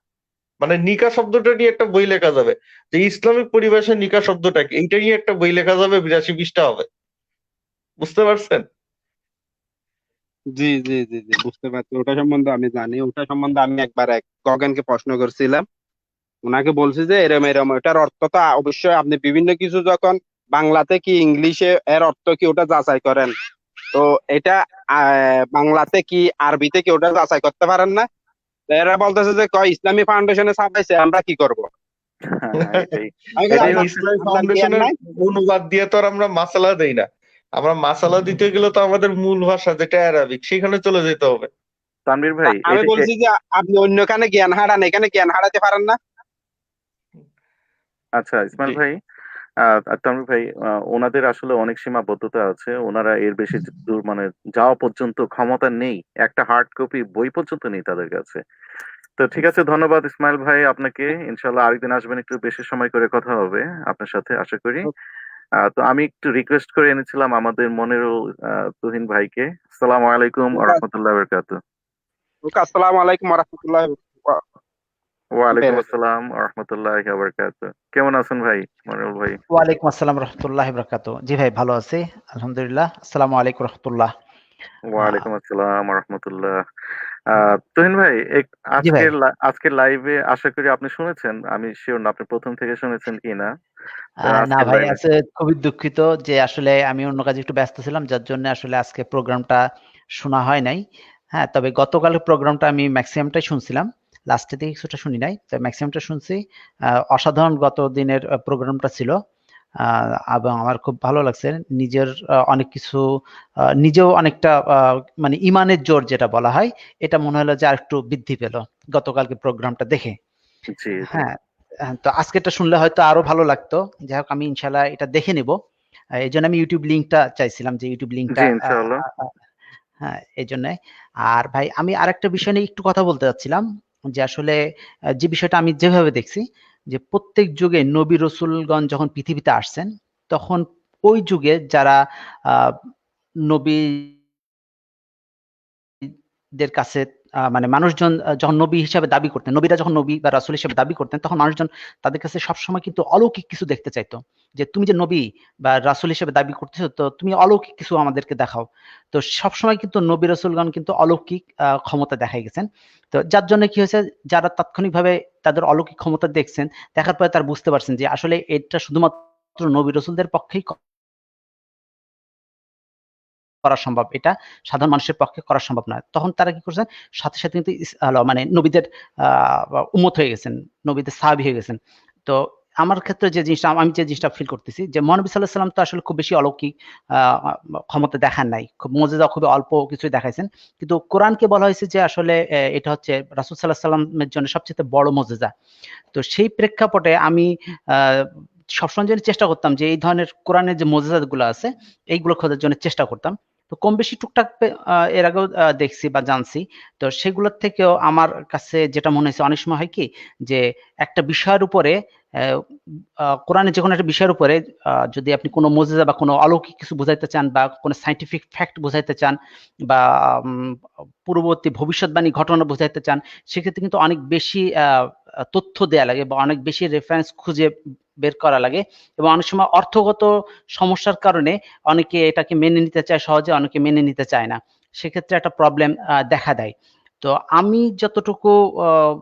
মানে নিকা শব্দটা নিয়ে একটা বই লেখা যাবে, যে ইসলামিক পরিভাষায় নিকা শব্দটা কি, এইটা নিয়ে একটা বই লেখা যাবে, 82 পৃষ্ঠা হবে। বুঝতে পারছেন? জি জি জি জি, বুঝতে পারছি। ওটা সম্বন্ধে আমি জানি, ওটা সম্বন্ধে আমি একবার এক গগনকে প্রশ্ন করছিলাম, ওনাকে বলছি যে এরম এরম, ওটার অর্থ তো অবশ্যই আপনি বিভিন্ন কিছু যখন বাংলাতে কি ইংলিশে এর অর্থ কি ওটা যাচাই করেন, তো এটা বাংলাতে কি আরবিতে কি ওটা যাচাই করতে পারেন না? তো এরা বলতেছে যে কয় ইসলামী ফাউন্ডেশনে ছাপাইছে, আমরা কি করব? হ্যাঁ, এটাই আমি বলি, এটাই আরে হচ্ছে। ইসলামী আপনার জ্ঞান ফাউন্ডেশনের নাই? অনুবাদ দিয়ে তো আর আমরা মাসালা দেই না, আমরা মাসালা দিতে গেলে তো আমাদের মূল ভাষা যেটা অ্যারাবিক সেখানে চলে যেতে হবে। তানভীর ভাই আমি এটা বলছি যে আপনি অন্যখানে জ্ঞান হারান, এখানে জ্ঞান হারাতে পারেন না। আচ্ছা ইসমাইল জি। ভাই, তানভীর ভাই, ওনাদের আসলে অনেক সীমাবদ্ধতা আছে, ওনারা এর বেশি দূর মানে যাওয়া পর্যন্ত ক্ষমতা নেই, একটা হার্ড কপি বই পর্যন্ত নেই তাদের কাছে। তো ঠিক আছে, ধন্যবাদ ইসমাইল ভাই আপনাকে, ইনশাল্লাহ আরেকদিন আসবেন, একটু বেশি সময় করে কথা হবে আপনার সাথে আশা করি। তো আমি একটু রিকোয়েস্ট করে এনেছিলাম আমাদের মনিরুল তুহিন ভাইকে। আসসালামু আলাইকুম ওয়া রাহমাতুল্লাহি ওয়া বারাকাতুহু। ওকে, আসসালামু আলাইকুম ওয়া রাহমাতুল্লাহি ওয়ালাইকুম ওয়া আসসালাম ওয়া রাহমাতুল্লাহি ওয়া বারাকাতুহু। কেমন আছেন ভাই, মনিরুল ভাই? ওয়ালাইকুম আসসালাম রহমতুল্লাহ বরকাত। জি ভাই, ভালো আছি আলহামদুলিল্লাহ। আসসালামু আলাইকুম রহমতুল্লাহ। ওয়ালাইকুম আসসালাম ওয়া রাহমাতুল্লাহ। তুহিন ভাই, জি ভাই। আজকের লাইভে আশা করি আপনি শুনেছেন, আমি শিওর না আপনি প্রথম থেকে শুনেছেন কিনা। না আজকের ভাই, লাইভে আছে, খুবই দুঃখিত যে আসলে আমি অন্য কাজে একটু ব্যস্ত ছিলাম, যার জন্য আসলে আজকে প্রোগ্রামটা শোনা হয় নাই। হ্যাঁ, তবে গতকালের প্রোগ্রামটা আমি ম্যাক্সিমামটাই শুনছিলাম, লাস্টের দিকে কিছুটা শুনি নাই, তবে ম্যাক্সিমামটা শুনছি। অসাধারণ গত দিনের প্রোগ্রামটা ছিল, এবং আমার খুব ভালো লাগছে। নিজের অনেক কিছু, নিজেও অনেকটা মানে ইমানের জোর যেটা বলা হয়, এটা মনে হলো যে আরেকটু বৃদ্ধি পেল গতকালকে প্রোগ্রামটা দেখে। জি জি হ্যাঁ, তো আজকেরটা শুনলে হয়তো আরো ভালো লাগতো। যাই হোক, আমি ইনশাল্লাহ এটা দেখে নিব। এই জন্য আমি ইউটিউব লিঙ্কটা চাইছিলাম, যে ইউটিউব লিঙ্কটা, জি ইনশাআল্লাহ। হ্যাঁ, এই জন্য। আর ভাই, আমি আরেকটা বিষয় নিয়ে একটু কথা বলতে চাচ্ছিলাম, যে আসলে যে বিষয়টা আমি যেভাবে দেখছি, যে প্রত্যেক যুগে নবী রসুলগণ যখন পৃথিবীতে আসছেন, তখন ওই যুগে যারা আহ নবীদের কাছে মানে মানুষজন যখন নবী হিসাবে দাবি করতেন, নবীরা যখন নবী বা রাসূল হিসেবে দাবি করতেন, তখন মানুষজন তাদের কাছে সবসময় কিন্তু অলৌকিক কিছু দেখতে চাইতো, যে তুমি যে নবী বা রাসূল হিসেবে দাবি করতেছো, তো তুমি অলৌকিক কিছু আমাদেরকে দেখাও। তো সবসময় কিন্তু নবী রাসূলগণ কিন্তু অলৌকিক ক্ষমতা দেখাই গেছেন। তো যার জন্য কি হয়েছে, যারা তাৎক্ষণিকভাবে তাদের অলৌকিক ক্ষমতা দেখছেন, দেখার পরে তারা বুঝতে পারছেন যে আসলে এটা শুধুমাত্র নবী রাসূলদের পক্ষেই করা সম্ভব, এটা সাধারণ মানুষের পক্ষে করা সম্ভব নয়। তখন তারা কি করছেন, সাথে সাথে কিন্তু মানে নবীদের উম্মত হয়ে গেছেন, নবীদের সাহাবী হয়ে গেছেন। তো আমার ক্ষেত্রে যে জিনিসটা, আমি যে জিনিসটা ফিল করতেছি, যে মহানবী সাল্লাল্লাহু আলাইহি ওয়াসাল্লাম তো আসলে খুব বেশি অলৌকিক ক্ষমতা দেখান নাই, খুব মুজিজা খুবই অল্প কিছুই দেখাইছেন। কিন্তু কোরআনকে বলা হয়েছে যে আসলে এটা হচ্ছে রাসূল সাল্লাল্লাহু আলাইহি ওয়াসাল্লামের জন্য সবচেয়ে বড় মুজিজা। তো সেই প্রেক্ষাপটে আমি আহ সবসময় জন্য চেষ্টা করতাম যে এই ধরনের কোরআনের যে মুজিজাতগুলো আছে এইগুলো খোঁজার জন্য চেষ্টা করতাম। তো কম বেশি টুকটাক এর আগেও দেখছি বা জানছি। তো সেগুলোর থেকেও আমার কাছে যেটা মনে হয়েছে, অনেক সময় হয় কি, যে একটা বিষয়ের উপরে কোরআনের যে কোনো একটা বিষয়ের উপরে যদি আপনি কোনো মুজিজা বা কোনো অলৌকিক কিছু বোঝাইতে চান, বা কোনো সায়েন্টিফিক ফ্যাক্ট বোঝাইতে চান, বা পূর্ববর্তী ভবিষ্যৎবাণী ঘটনা বোঝাইতে চান, সেক্ষেত্রে কিন্তু অনেক বেশি তথ্য দেয়া লাগে, বা অনেক বেশি রেফারেন্স খুঁজে বের করা লাগে, এবং অনেক সময় অর্থগত সমস্যার কারণে অনেকে এটাকে মেনে নিতে চায় সহজে, অনেকে মেনে নিতে চায় না। সেক্ষেত্রে একটা প্রবলেম দেখা দেয়। তো আমি যতটুকু আহ,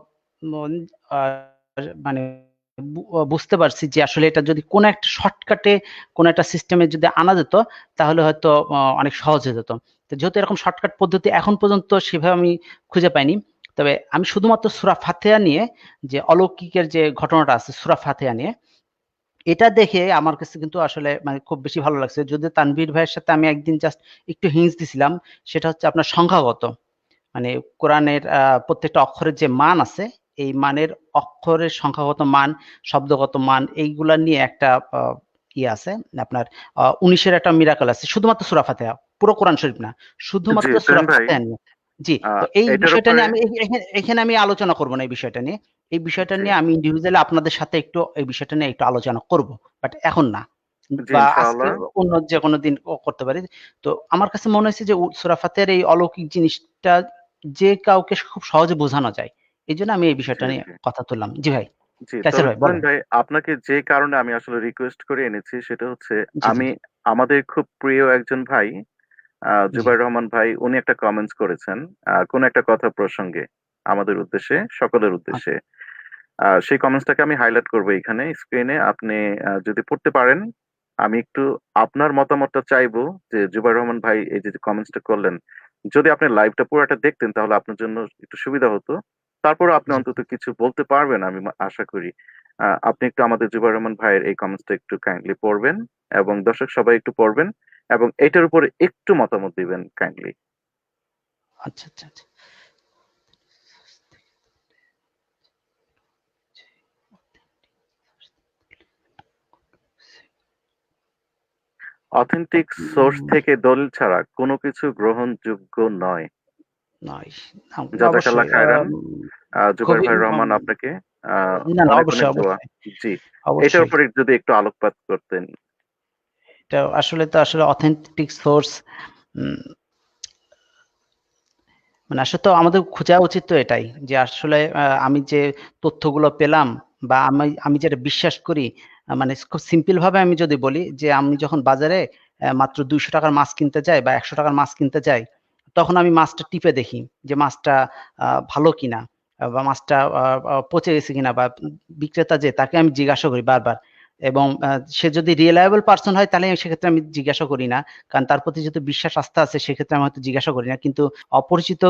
মন- মানে বুঝতে পারছি যে আসলে এটা যদি কোনো একটা শর্টকাটে কোনো একটা সিস্টেমে যদি আনা যেত, তাহলে হয়তো অনেক সহজ হয়ে যেত। তো যেহেতু এরকম শর্টকাট পদ্ধতি এখন পর্যন্ত সেভাবে আমি খুঁজে পাইনি, তবে আমি শুধুমাত্র সূরা ফাতিহা নিয়ে, যে অলৌকিকের যে ঘটনাটা আছে সূরা ফাতিহা নিয়ে, এটা দেখে আমার কাছে কিন্তু আসলে মানে খুব বেশি ভালো লাগছে। যদিও তানভীর ভাইয়ের সাথে আমি একদিন জাস্ট একটু হিংস দিছিলাম, সেটা হচ্ছে আপনার সংখ্যাগত, মানে কোরআনের প্রত্যেকটা অক্ষরের যে মান আছে, এই মানের অক্ষরের সংখ্যাগত মান, শব্দগত মান, এইগুলা নিয়ে একটা ইয়ে আছে আপনার। 19-এর একটা মিরাকল আছে শুধুমাত্র সূরা ফাতিহা, পুরো কোরআন শরীফ না, জি, শুধুমাত্র সূরা তুহিন ভাই, ফাতিহা নিয়ে। জি, তো এই এটার বিষয়টা উপরে নিয়ে আমি এখানে আমি আলোচনা করব না, এই বিষয়টা নিয়ে। এই বিষয়টা জি, নিয়ে আমি ইন্ডিভিজুয়ালি আপনাদের সাথে একটু এই বিষয়টা নিয়ে একটু আলোচনা করব, বাট এখন না, জি, বা আজকে ইনশাআল্লাহ। অন্য যে কোনো দিন করতে পারি। তো আমার কাছে মনে হয়েছে যে সূরা ফাতিহার এই অলৌকিক জিনিসটা যে কাউকে খুব সহজে বোঝানো যায়, এই জন্য আমি এই জি, বিষয়টা নিয়ে জি, কথা তুললাম। জি ভাই, জি। কাইসার তবে ভাই তুহিন বলেন। ভাই, আপনাকে যে কারণে আমি আসলে রিকোয়েস্ট করে এনেছি সেটা হচ্ছে, জি জি আমি আমাদের খুব প্রিয় একজন ভাই, জি জুবাইর রহমান ভাই, উনি একটা কমেন্টস করেছেন কোন একটা কথা প্রসঙ্গে, আমাদের উদ্দেশ্যে, সকলের আচ্ছা উদ্দেশ্যে। সেই কমেন্টসটাকে আমি হাইলাইট করবো এখানে স্ক্রিনে, আপনি যদি পড়তে পারেন। আমি একটু আপনার মতামতটা চাইবো, যে জুবাইর রহমান ভাই এই যে কমেন্টসটা করলেন, যদি আপনি লাইভটা পুরোটা দেখতেন তাহলে আপনার জন্য একটু সুবিধা হতো। তারপর আপনি জি। অন্তত কিছু বলতে পারবেন আমি আশা করি। আপনি একটু আমাদের জুবাইর রহমান ভাইয়ের এই কমেন্টসটা একটু কাইন্ডলি পড়বেন, এবং দর্শক সবাই একটু পড়বেন, এবং এটার উপরে একটু মতামত দিবেন কাইন্ডলি। আচ্ছা আচ্ছা আচ্ছা। অথেন্টিক সোর্স থেকে দলিল ছাড়া কোনো কিছু গ্রহণযোগ্য নয়। নয়। জাজাকাল্লাহ অবশ্যই খায়রান, জুবাইর খুবই ভাই রহমান, আপনাকে না না, অনেক অনেক অবশ্যই দোয়া। অবশ্যই জি, এটার অবশ্যই। উপরে যদি একটু আলোকপাত করতেন। এটা আসলে তো আসলে অথেন্টিক সোর্স, মানে আসলে তো আমাদের খোঁজা উচিত তো এটাই, যে আসলে আমি যে তথ্যগুলো পেলাম, বা আমি আমি যেটা বিশ্বাস করি, মানে খুব সিম্পল ভাবে আমি যদি বলি, যে আমি যখন বাজারে মাত্র 200 টাকার মাছ কিনতে যাই বা 100 টাকার মাছ কিনতে যাই, তখন আমি মাছটা টিপে দেখি যে মাছটা ভালো কিনা, বা মাছটা পচে গেছে কিনা, বা বিক্রেতা যে তাকে আমি জিজ্ঞাসা করি বারবার, এবং সে যদি রিলায়েবল পার্সন হয় তাহলে সেক্ষেত্রে আমি জিজ্ঞাসা করি না, কারণ তার প্রতি যেহেতু বিশ্বাস আস্থা আছে, সেক্ষেত্রে আমি হয়তো জিজ্ঞাসা করি না। কিন্তু অপরিচিত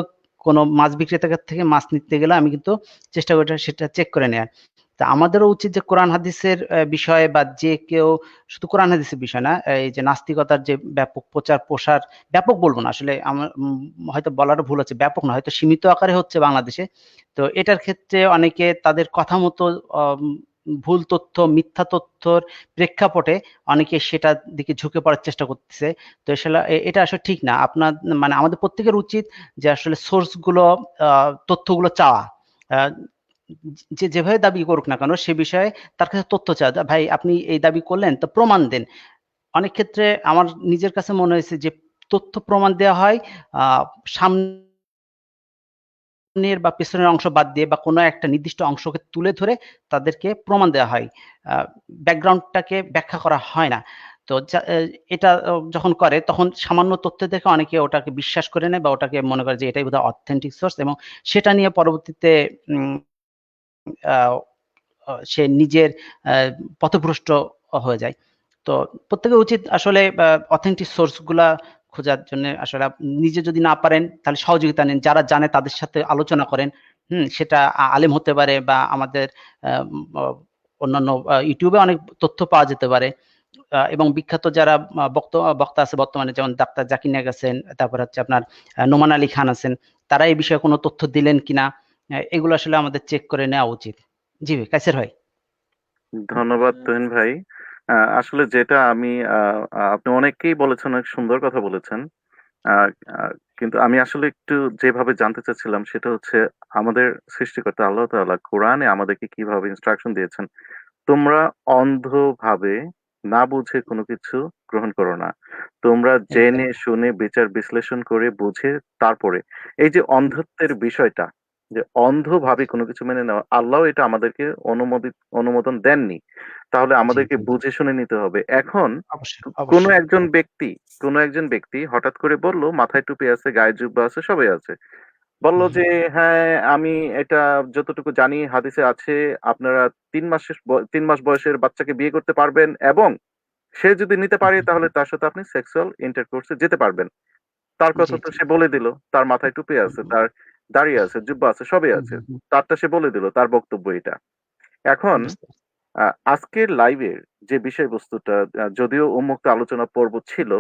কোনো মাছ বিক্রেতার থেকে মাছ নিতে গেলে আমি কিন্তু চেষ্টা করি সেটা চেক করে নেয়ার। তা আমাদেরও উচিত যে কোরআন হাদিসের বিষয়ে, বা যে কেউ, শুধু কোরআন হাদিসের বিষয় না, এই যে নাস্তিকতার যে ব্যাপক প্রচার প্রসার, ব্যাপক বলবো না আসলে, আমার হয়তো বলাটা ভুল হচ্ছে, ব্যাপক না, হয়তো সীমিত আকারে হচ্ছে বাংলাদেশে। তো এটার ক্ষেত্রে অনেকে তাদের কথা মতো ভুল তথ্য, মিথ্যা তথ্যর প্রেক্ষাপটে অনেকে সেটার দিকে ঝুঁকে পড়ার চেষ্টা করতেছে। তো এটা আসলে ঠিক না। আপনার মানে আমাদের প্রত্যেকের উচিত যে আসলে সোর্স গুলো, তথ্যগুলো চাওয়া, আহ, যে যেভাবে দাবি করুক না কেন সে বিষয়ে তার কাছে তথ্য চাওয়া, ভাই আপনি এই দাবি করলেন তো প্রমাণ দেন। অনেক ক্ষেত্রে আমার নিজের কাছে মনে হয়েছে যে তথ্য প্রমাণ দেওয়া হয় সামনে সামনের বা পেছনের অংশ বাদ দিয়ে বা কোনো একটা নির্দিষ্ট অংশকে তুলে ধরে তাদেরকে প্রমাণ দেওয়া হয়। ব্যাকগ্রাউন্ডটাকে ব্যাখ্যা করা হয় না। তো এটা যখন করে তখন সামান্য তথ্য দেখে অনেকে ওটাকে বিশ্বাস করে নেয় বা ওটাকে মনে করে যে এটাই বোধহয় অথেন্টিক সোর্স, এবং সেটা নিয়ে পরবর্তীতে সে নিজের পথভ্রষ্ট হয়ে যায়। তো প্রত্যেকের উচিত আসলে অথেন্টিক সোর্স গুলা খোঁজার জন্য আসলে নিজে যদি না পারেন তাহলে সহযোগিতা নেন, যারা জানে তাদের সাথে আলোচনা করেন। সেটা আলেম হতে পারে বা আমাদের অন্যান্য ইউটিউবে অনেক তথ্য পাওয়া যেতে পারে। এবং বিখ্যাত যারা বক্তা আছে বর্তমানে, যেমন ডাক্তার জাকির নায়েক আছেন, তারপর হচ্ছে আপনার নোমান আলী খান আছেন, তারা এই বিষয়ে কোনো তথ্য দিলেন কিনা, এগুলো আসলে আমাদের চেক করে নেওয়া উচিত। জি ভাই, কাইসার ভাই। ধন্যবাদ তুহিন ভাই। আসলে যেটা আমি আপনি অনেককেই বলেছেন, অনেক সুন্দর কথা বলেছেন। আহ, আহ, কিন্তু আমি আসলে একটু যেভাবে জানতে চাচ্ছিলাম সেটা হচ্ছে আমাদের সৃষ্টিকর্তা আল্লাহ তাআলা কোরআনে আমাদেরকে কিভাবে ইনস্ট্রাকশন দিয়েছেন, তোমরা অন্ধভাবে না বুঝে কোনো কিছু গ্রহণ করো না, তোমরা জেনে এক্স্যাক্টলি। শুনে বিচার বিশ্লেষণ করে বুঝে তারপরে। এই যে অন্ধত্বের বিষয়টা, যে অন্ধভাবে কোনো কিছু মেনে নেওয়া, আল্লাহ এটা আমাদেরকে অনুমোদন দেননি। তাহলে জি আমাদেরকে জি, বুঝে শুনে নিতে হবে। এখন অবশ্যই কোনো অবশ্যই। একজন ব্যক্তি, কোনো একজন ব্যক্তি হঠাৎ করে বলল মাথায় টুপি আছে, গায়ে জুব্বা আছে, সবই আছে, বলল হুম, যে হ্যাঁ আমি এটা যতটুকু জানি হাদিসে আছে, আপনারা 3 মাস বয়সের বাচ্চাকে বিয়ে করতে পারবেন, এবং সে যদি নিতে পারে হুম, তাহলে তার সাথে আপনি সেক্সুয়াল ইন্টারকোর্সে যেতে পারবেন। তার জি কথা তো জি। সে বলে দিল, তার মাথায় টুপি আছে, হুম, তার দাড়ি আছে, জুব্বা আছে, সবই হুম, আছে, হুম, হুম, তারটা সে বলে দিল, তার বক্তব্য এটা। এখন বুঝতে পারছি। আজকের লাইভের যে বিষয়বস্তুটা, যদিও উন্মুক্ত আলোচনা পর্ব ছিল,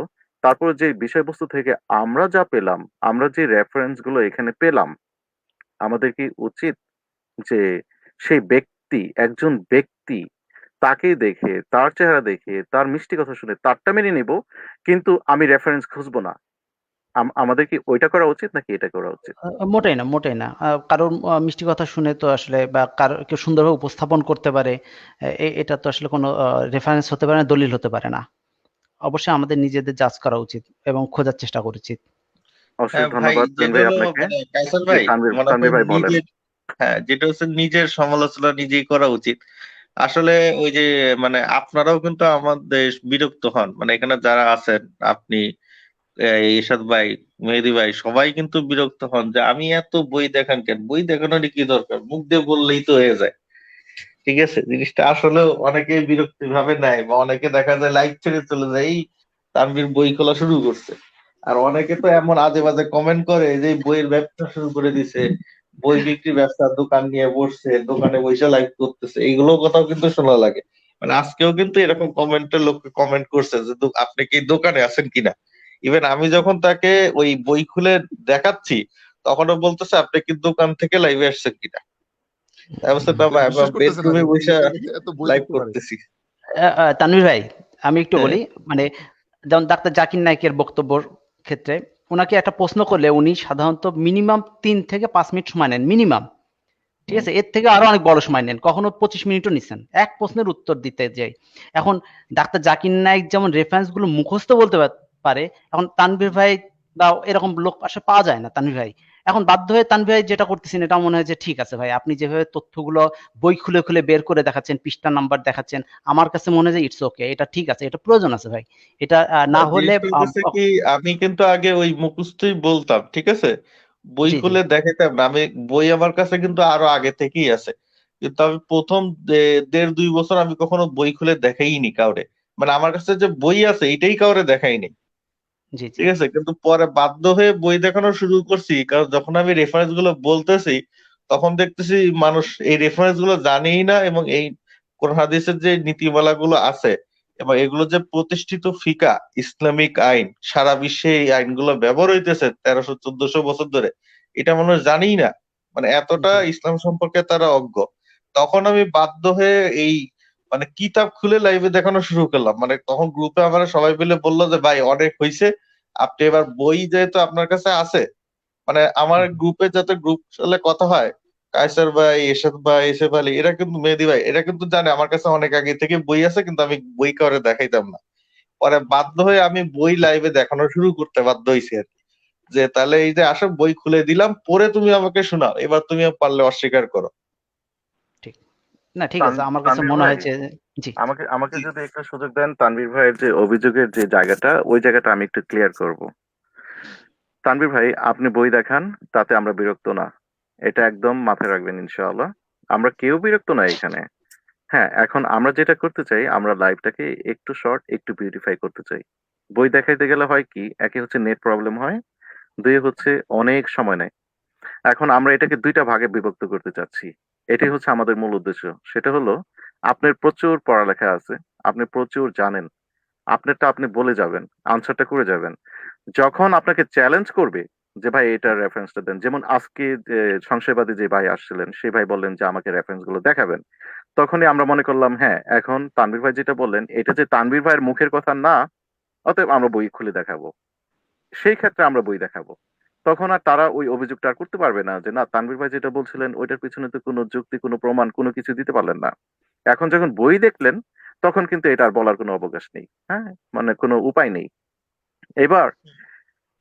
তারপরে যে বিষয়বস্তু থেকে আমরা যা পেলাম, আমরা যে রেফারেন্স গুলো এখানে পেলাম, আমাদের কি উচিত যে সেই ব্যক্তি, একজন ব্যক্তি, তাকে দেখে, তার চেহারা দেখে, তার মিষ্টি কথা শুনে তারটা মেনে নিব, কিন্তু আমি রেফারেন্স খুঁজবো না? আমাদের কি ওইটা করা উচিত নাকি এটা করা উচিত? মোটেই না, মোটেই না। কারোর মিষ্টি কথা শুনে তো আসলে বা কারো কেউ সুন্দরভাবে উপস্থাপন করতে পারে, এটা তো আসলে কোনো রেফারেন্স হতে পারে না, দলিল হতে পারে না। অবশ্যই আমাদের নিজেদের জাজ করা উচিত এবং খোঁজার চেষ্টা করা উচিত। অশেষ ভাই, ধন্যবাদ তুহিন যেটা ভাই হলো আপনাকে। মানে কাইসার জি, ভাই, মনে তানভীর হয় ভাই বলেন। নিজের, হ্যাঁ, যেটা হচ্ছে নিজের সমালোচনা নিজেই করা উচিত। আসলে ওই যে মানে আপনারাও কিন্তু আমাদের বিরক্ত হন, মানে এখানে যারা আছেন, আপনি, ইরশাদ ভাই, মেহেদী ভাই, সবাই কিন্তু বিরক্ত হন যে আমি এত বই দেখান কেন, বই দেখানোর কি দরকার, মুখ দিয়ে বললেই তো হয়ে যায়। ঠিক আছে, জিনিসটা আসলে অনেকে বিরক্তি ভাবে নেয়, বা অনেকে দেখা যায় লাইভ ছেড়ে চলে যায়, এই তানভীর বই খোলা শুরু করছে। আর অনেকে তো এমন আজে বাজে কমেন্ট করে যে এই বইয়ের ব্যবসা শুরু করে দিছে, বই বিক্রি ব্যবসার দোকান নিয়ে বসছে, দোকানে বসে লাইভ করতেছে, এইগুলো কথাও কিন্তু শোনা লাগে। মানে আজকেও কিন্তু এরকম কমেন্টের লোক কমেন্ট করছে যে আপনি কি দোকানে আছেন কিনা। ইভেন আমি যখন তাকে ওই বই খুলে দেখাচ্ছি, তখনও বলতেছে আপনি কি দোকান থেকে লাইভে আসছেন কিনা। তারপর তো বিশ্বাস করতেছে না বেডরুমে যে বসে এত বই লাইভ লিখতে পারে। করতেছি। তানভীর ভাই, আমি একটু হ্যাঁ, বলি, মানে যেমন ডাক্তার জাকির নায়েকের বক্তব্যের ক্ষেত্রে ওনাকে একটা প্রশ্ন করলে উনি সাধারণত মিনিমাম 3 থেকে 5 মিনিট সময় নেন, মিনিমাম। ঠিক হুম, আছে, এর থেকে আরো অনেক বড় সময় নেন, কখনো 25 মিনিটও নিছেন এক প্রশ্নের উত্তর দিতে যাই। এখন ডাক্তার জাকির নায়েক যেমন রেফারেন্স গুলো মুখস্থ বলতে পারে, এখন তানভীর ভাই বা এরকম লোক আসলে পাওয়া যায় না। তানভীর ভাই এখন বাধ্য হয়ে, তানভীর ভাই যেটা করতেছেন এটা মনে হয় যে ঠিক আছে ভাই, আপনি যেভাবে তথ্যগুলো বই খুলে খুলে বের করে দেখাচ্ছেন, পৃষ্ঠা নাম্বার দেখাচ্ছেন, আমার কাছে মনে হয় যে ইটস ওকে, এটা ঠিক আছে, এটা প্রয়োজন আছে ভাই। এটা না হলে জিনিসটা হচ্ছে কি, আমি কিন্তু আগে ওই মুখস্থই বলতাম, ঠিক আছে, বই জি জি খুলে দেখাইতাম না আমি। বই আমার কাছে কিন্তু আরো আগে থেকেই আছে, কিন্তু আমি প্রথম 1.5-2 বছর আমি কখনো বই খুলে দেখাইনি কাউরে। মানে আমার কাছে যে বই আছে এটাই কাউরে দেখাইনি। জি জি ঠিক আছে, কিন্তু পরে বাধ্য হয়ে বই দেখানো শুরু করছি, কারণ যখন আমি রেফারেন্স গুলো বলতেছি তখন দেখতেছি মানুষ এই রেফারেন্স গুলো জানেই না, এবং এই কোরআন হাদিসের যে নীতিমালা গুলো আছে এবং এগুলো যে প্রতিষ্ঠিত ফিকা ইসলামিক আইন, সারা বিশ্বে এই আইনগুলো ব্যবহার হইতেছে 1300-1400 বছর ধরে, এটা মানুষ জানেই না। মানে এতটা জি ইসলাম সম্পর্কে তারা অজ্ঞ। তখন আমি বাধ্য হয়ে এই মানে কিতাব খুলে লাইভে দেখানো শুরু করলাম। মানে তখন গ্রুপে আমার সবাই মিলে বললো যে ভাই অনেক হইছে, আপনি এবার বই যেহেতু আপনার কাছে আছে, মানে আমার গ্রুপে যাতে গ্রুপ চলে কথা হয়, কায়সার ভাই, এরশাদ ভাই, এসেফ আলী, এরা কিন্তু, মেহেদী ভাই, এরা কিন্তু জানে আমার কাছে অনেক আগে থেকে বই আছে, কিন্তু আমি বই কাউরে দেখাইতাম না। পরে বাধ্য হয়ে আমি বই লাইভে দেখানো শুরু করতে বাধ্য হয়েছি আর কি। যে তাহলে এই যে আসো বই খুলে দিলাম, পরে তুমি আমাকে শোনাও, এবার তুমি পারলে অস্বীকার করো। ঠিক না, ঠিক আছে, আমার কাছে তানভীর মনে ভাই, হয়েছে। জি, আমাকে আমাকে জি যদি একটু সুযোগ দেন, তানভীর ভাইয়ের যে অভিযোগের যে জায়গাটা, ওই জায়গাটা আমি একটু ক্লিয়ার করব। তানভীর ভাই, আপনি বই দেখান, তাতে আমরা বিরক্ত না। এটা একদম মাথায় রাখবেন ইনশাআল্লাহ। আমরা কেউ বিরক্ত না এখানে। হ্যাঁ, এখন আমরা যেটা করতে চাই, আমরা লাইভটাকে একটু শর্ট, একটু বিউটিফাই করতে চাই। বই দেখাইতে গেলে হয় কি, একে হচ্ছে নেট প্রবলেম হয়, দুই হচ্ছে অনেক সময় নেয়। এখন আমরা এটাকে দুইটা ভাগে বিভক্ত করতে চাচ্ছি। এটাই হচ্ছে আমাদের মূল উদ্দেশ্য। সেটা হলো, আপনার প্রচুর পড়ালেখা আছে, আপনি প্রচুর জানেন, আপনারটা আপনি বলে যাবেন, আনসারটা করে যাবেন। যখন আপনাকে চ্যালেঞ্জ করবে যে ভাই এটার রেফারেন্সটা দেন, যেমন আজকে যে সংশয়বাদী যে ভাই আসছিলেন, সেই ভাই বললেন যে আমাকে রেফারেন্স গুলো দেখাবেন, তখনই আমরা মনে করলাম হ্যাঁ, এখন তানভীর ভাই যেটা বললেন, এটা যে তানভীর ভাইয়ের মুখের কথা না, অতএব আমরা বই খুলে দেখাবো। সেই ক্ষেত্রে আমরা বই দেখাবো। তখন আর তারা ওই অভিযোগটা আর করতে পারবে না যে না, তানভীর ভাই যেটা বলছিলেন ওইটার পিছনে তো কোনো যুক্তি, কোনো প্রমাণ, কোনো কিছু দিতে পারলেন না। এখন যখন বই দেখলেন, তখন কিন্তু এটা আর বলার কোনো অবকাশ নেই। হ্যাঁ, মানে কোনো উপায় নেই। এবার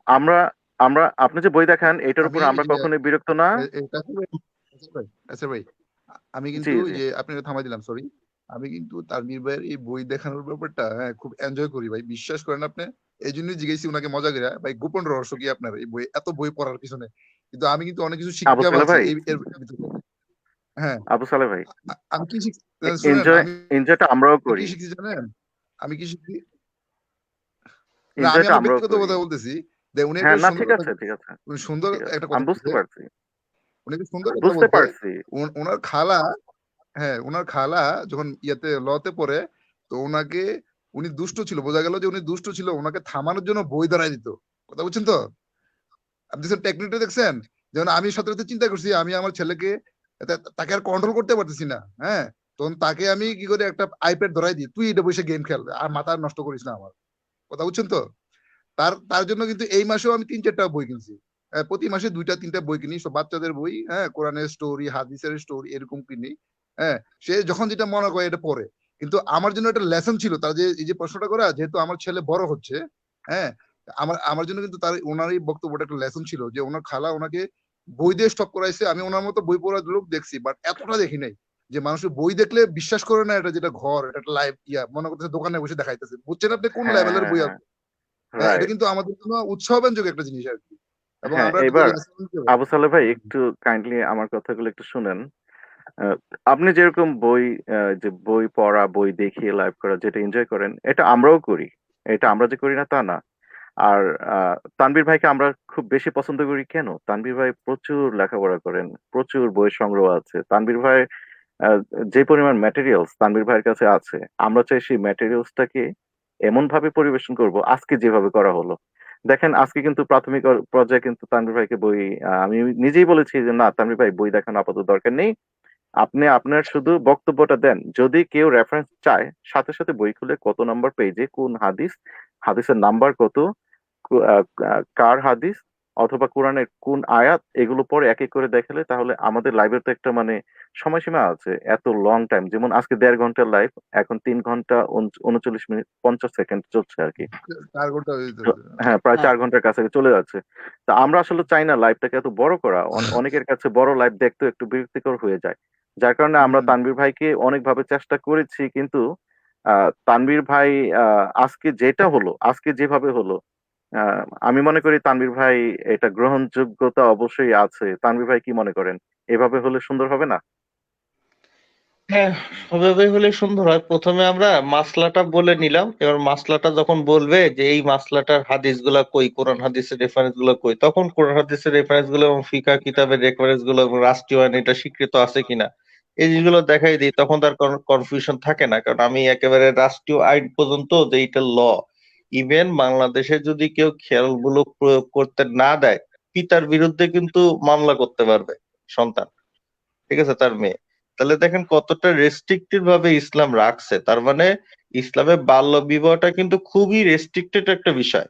আমরা আমরা আপনি যে বই দেখান, এটার উপর আমি আমরা কখনোই বিরক্ত না। কাসির ভাই, কাসির ভাই, আমি জি, কিন্তু জি। যে আপনাকে থামাই দিলাম, সরি। আমি কিন্তু তানভীর ভাইয়ের এই বই দেখানোর ব্যাপারটা খুব এনজয় করি ভাই, বিশ্বাস করেন আপনি। এই জন্যই জিজ্ঞেসি উনাকে মজা করে, ভাই গোপন রহস্য কি আপনার এই বই, এত বই পড়ার পিছনে? কিন্তু আমি কিন্তু অনেক কিছু আবু শিখতে সালে পারছি ভাই, এই এর ভিতরে। হ্যাঁ, আবু সালে ভাই, আমি কি শুনেন, এনজয়, আমি এনজয়টা আমরাও কি করি, শিখছি জানেন? আমি কি শিখছি, না আমি এনজয়টা আমার আমরাও ব্যক্তিগত করি। কথা বলতেছি। যে উনি হ্যাঁ, একটা না, সুন্দর ঠিক কথা, আছে, ঠিক আছে, উনি সুন্দর ঠিক আছে, একটা আমি কথা বুঝতে বলছে। পারছি, উনি একটা সুন্দর কথা বুঝতে বলছে। পারছি। ওনার খালা, হ্যাঁ ওনার খালা যখন ইয়াতে লতে পড়ে, তো ওনাকে, উনি দুষ্ট ছিল, বোঝা গেল যে উনি দুষ্ট ছিল, ওনাকে থামানোর জন্য বই ধরাই দিত। কথা বুঝছেন তো? আপনি টেকনিকটা দেখছেন? যেমন আমি সচরাচর চিন্তা করছি, আমি আমার ছেলেকে তাকে আর কন্ট্রোল করতে পারতেছি না। হ্যাঁ, তখন তাকে আমি কি করে একটা আইপ্যাড ধরাই দিই, তুই এটা বসে গেম খেল, আর মাথা নষ্ট করিস না আমার। কথা বুঝছেন তো? তার তার জন্য কিন্তু এই মাসেও আমি ৩-৪টা বই কিনছি। প্রতি মাসে ২টা-৩টা বই কিনি, সব বাচ্চাদের বই। হ্যাঁ, কোরআনের স্টোরি, হাদিসের স্টোরি এরকম কিনি। হ্যাঁ, সে যখন যেটা মনে করে এটা পড়ে। কিন্তু আমার জন্য একটা লেসন ছিল তার, যে এই যে প্রশ্নটা করা, যেহেতু আমার ছেলে বড় হচ্ছে, হ্যাঁ, আমার আমার জন্য কিন্তু তার ওনার এই বক্তব্যটা একটা লেসন ছিল, যে ওনার খালা ওনাকে বই দিয়ে স্টপ করাইছে। আমি ওনার মতো বই পড়ার লোক দেখছি, বাট এতটা দেখি নাই। যে মানুষের বই দেখলে বিশ্বাস করে না এটা যেটা ঘর, এটা একটা লাইভ ইয়া মনে করতেছে, দোকানে বসে দেখাইতেছে। বুঝছেন আপনি কোন হ্যাঁ, লেভেলের হ্যাঁ, বই? হ্যাঁ, হ্যাঁ, এটা রাইট। কিন্তু আমাদের জন্য উৎসাহব্যঞ্জক একটা জিনিস আরকি। এবং হ্যাঁ, আমরা একটা এবার লেসন নিতে পারি। আবু সালে ভাই, একটু কাইন্ডলি আমার কথাগুলো একটু শুনেন। আহ, আপনি যেরকম বই, যে বই পড়া, বই দেখিয়ে লাইভ করা, যেটা এনজয় করেন, এটা আমরাও করি। এটা আমরা যে করি না তা না। আর তানভীর ভাইকে আমরা খুব বেশি পছন্দ করি কেন? তানভীর ভাই প্রচুর লেখাপড়া করেন, প্রচুর বই সংগ্রহ আছে। তানভীর ভাই আহ, যে পরিমাণ ম্যাটেরিয়ালস তানভীর ভাইয়ের কাছে আছে, আমরা চাই সেই ম্যাটেরিয়ালসটাকে এমন ভাবে পরিবেশন করব, আজকে যেভাবে করা হলো। দেখেন, আজকে কিন্তু প্রাথমিক পর্যায়ে কিন্তু তানভীর ভাইকে বই, আমি নিজেই বলেছি যে না, তানভীর ভাই বই দেখানো আপাতত দরকার নেই। আপনি আপনার শুধু বক্তব্যটা দেন। যদি কেউ রেফারেন্স চায়, সাথে সাথে বই খুলে কত নাম্বার পেজে কোন হাদিস, হাদিসের নাম্বার কত, কার হাদিস, অথবা কোরআনের কোন আয়াত, এগুলো পরে এক এক করে দেখালে, তাহলে আমাদের লাইভের তো একটা মানে সময়সীমা আছে। এত লং টাইম, যেমন আজকে 1.5 ঘন্টার লাইভ, এখন 3 ঘন্টা 39 মিনিট 50 সেকেন্ড চলছে আর কি। ৪ ঘন্টা হয়ে তো যেতেছে। হ্যাঁ, প্রায় হ্যাঁ, 4 ঘন্টার কাছাকাছি চলে যাচ্ছে। তা আমরা আসলে চাই না লাইভটাকে এত বড় করা। অনেকের কাছে বড় লাইভ দেখতে একটু বিরক্তিকর হয়ে যায়। যার কারণে আমরা হুম। তানভীর ভাইকে অনেকভাবে চেষ্টা করেছি, কিন্তু তানভীর ভাই, আজকে যেটা হলো, আজকে যেভাবে হলো, আমি মনে করি তানভীর ভাই, এটা গ্রহণযোগ্যতা অবশ্যই আছে। তানভীর ভাই কি মনে করেন? এভাবে হলে সুন্দর হবে না? হ্যাঁ, ওভাবে হলে সুন্দর হয়। প্রথমে আমরা মাসলাটা বলে নিলাম, এবার মাসলাটা যখন বলবে যে এই মাসলাটার হাদিস গুলা কই, কোরআন হাদিসের রেফারেন্স গুলো কই, তখন কোরআন হাদিসের রেফারেন্স গুলো এবং ফিকা কিতাবের রেফারেন্স গুলো এবং রাষ্ট্রীয় আইন এটা স্বীকৃত আছে কিনা, এই জিনিসগুলো দেখাই দিই, তখন তার কোনো কনফিউশন থাকে না। কারণ আমি একেবারে রাষ্ট্রীয় আইন পর্যন্ত, যে এটা ল, ইভেন বাংলাদেশে যদি কেউ খেয়ালগুলো প্রয়োগ করতে না দেয়, পিতার বিরুদ্ধে কিন্তু মামলা করতে পারবে সন্তান, ঠিক আছে, তার মেয়ে। তাহলে দেখেন কতটা রেস্ট্রিক্টেড ভাবে ইসলাম রাখছে। তার মানে ইসলামে বাল্য বিবাহটা কিন্তু খুবই রেস্ট্রিক্টেড একটা বিষয়।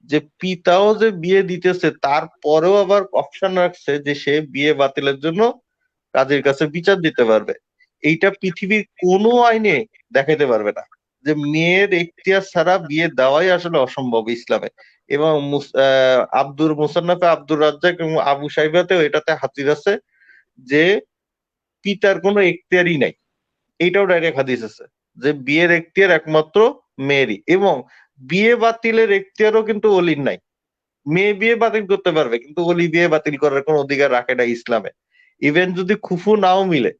যে পিতাও যে বিয়ে দিতেছে, তারপরেও আবার অপশন রাখছে যে সে বিয়ে বাতিলের জন্য কাজীর কাছে বিচার দিতে পারবে। এইটা পৃথিবীর কোনো আইনে দেখাইতে পারবে না, যে মেয়ের এখতিয়ার ছাড়া বিয়ে দেওয়াই আসলে অসম্ভব ইসলামে। এবং আব্দুর মুসান্নাফে আব্দুর রাজ্জাক এবং আবু সাইবাতেও এটাতে হাদিস আছে যে পিতার কোনো এখতিয়ারই নাই। এইটাও ডাইরেক্ট হাদিস আছে যে বিয়ের এখতিয়ার একমাত্র মেয়েরই, এবং বিয়ে বাতিলের এখতিয়ারও কিন্তু ওলির নাই। মেয়ে বিয়ে বাতিল করতে পারবে, কিন্তু ওলি বিয়ে বাতিল করার কোনো অধিকার রাখে না ইসলামে। ইভেন যদি খুফু নাও মিলে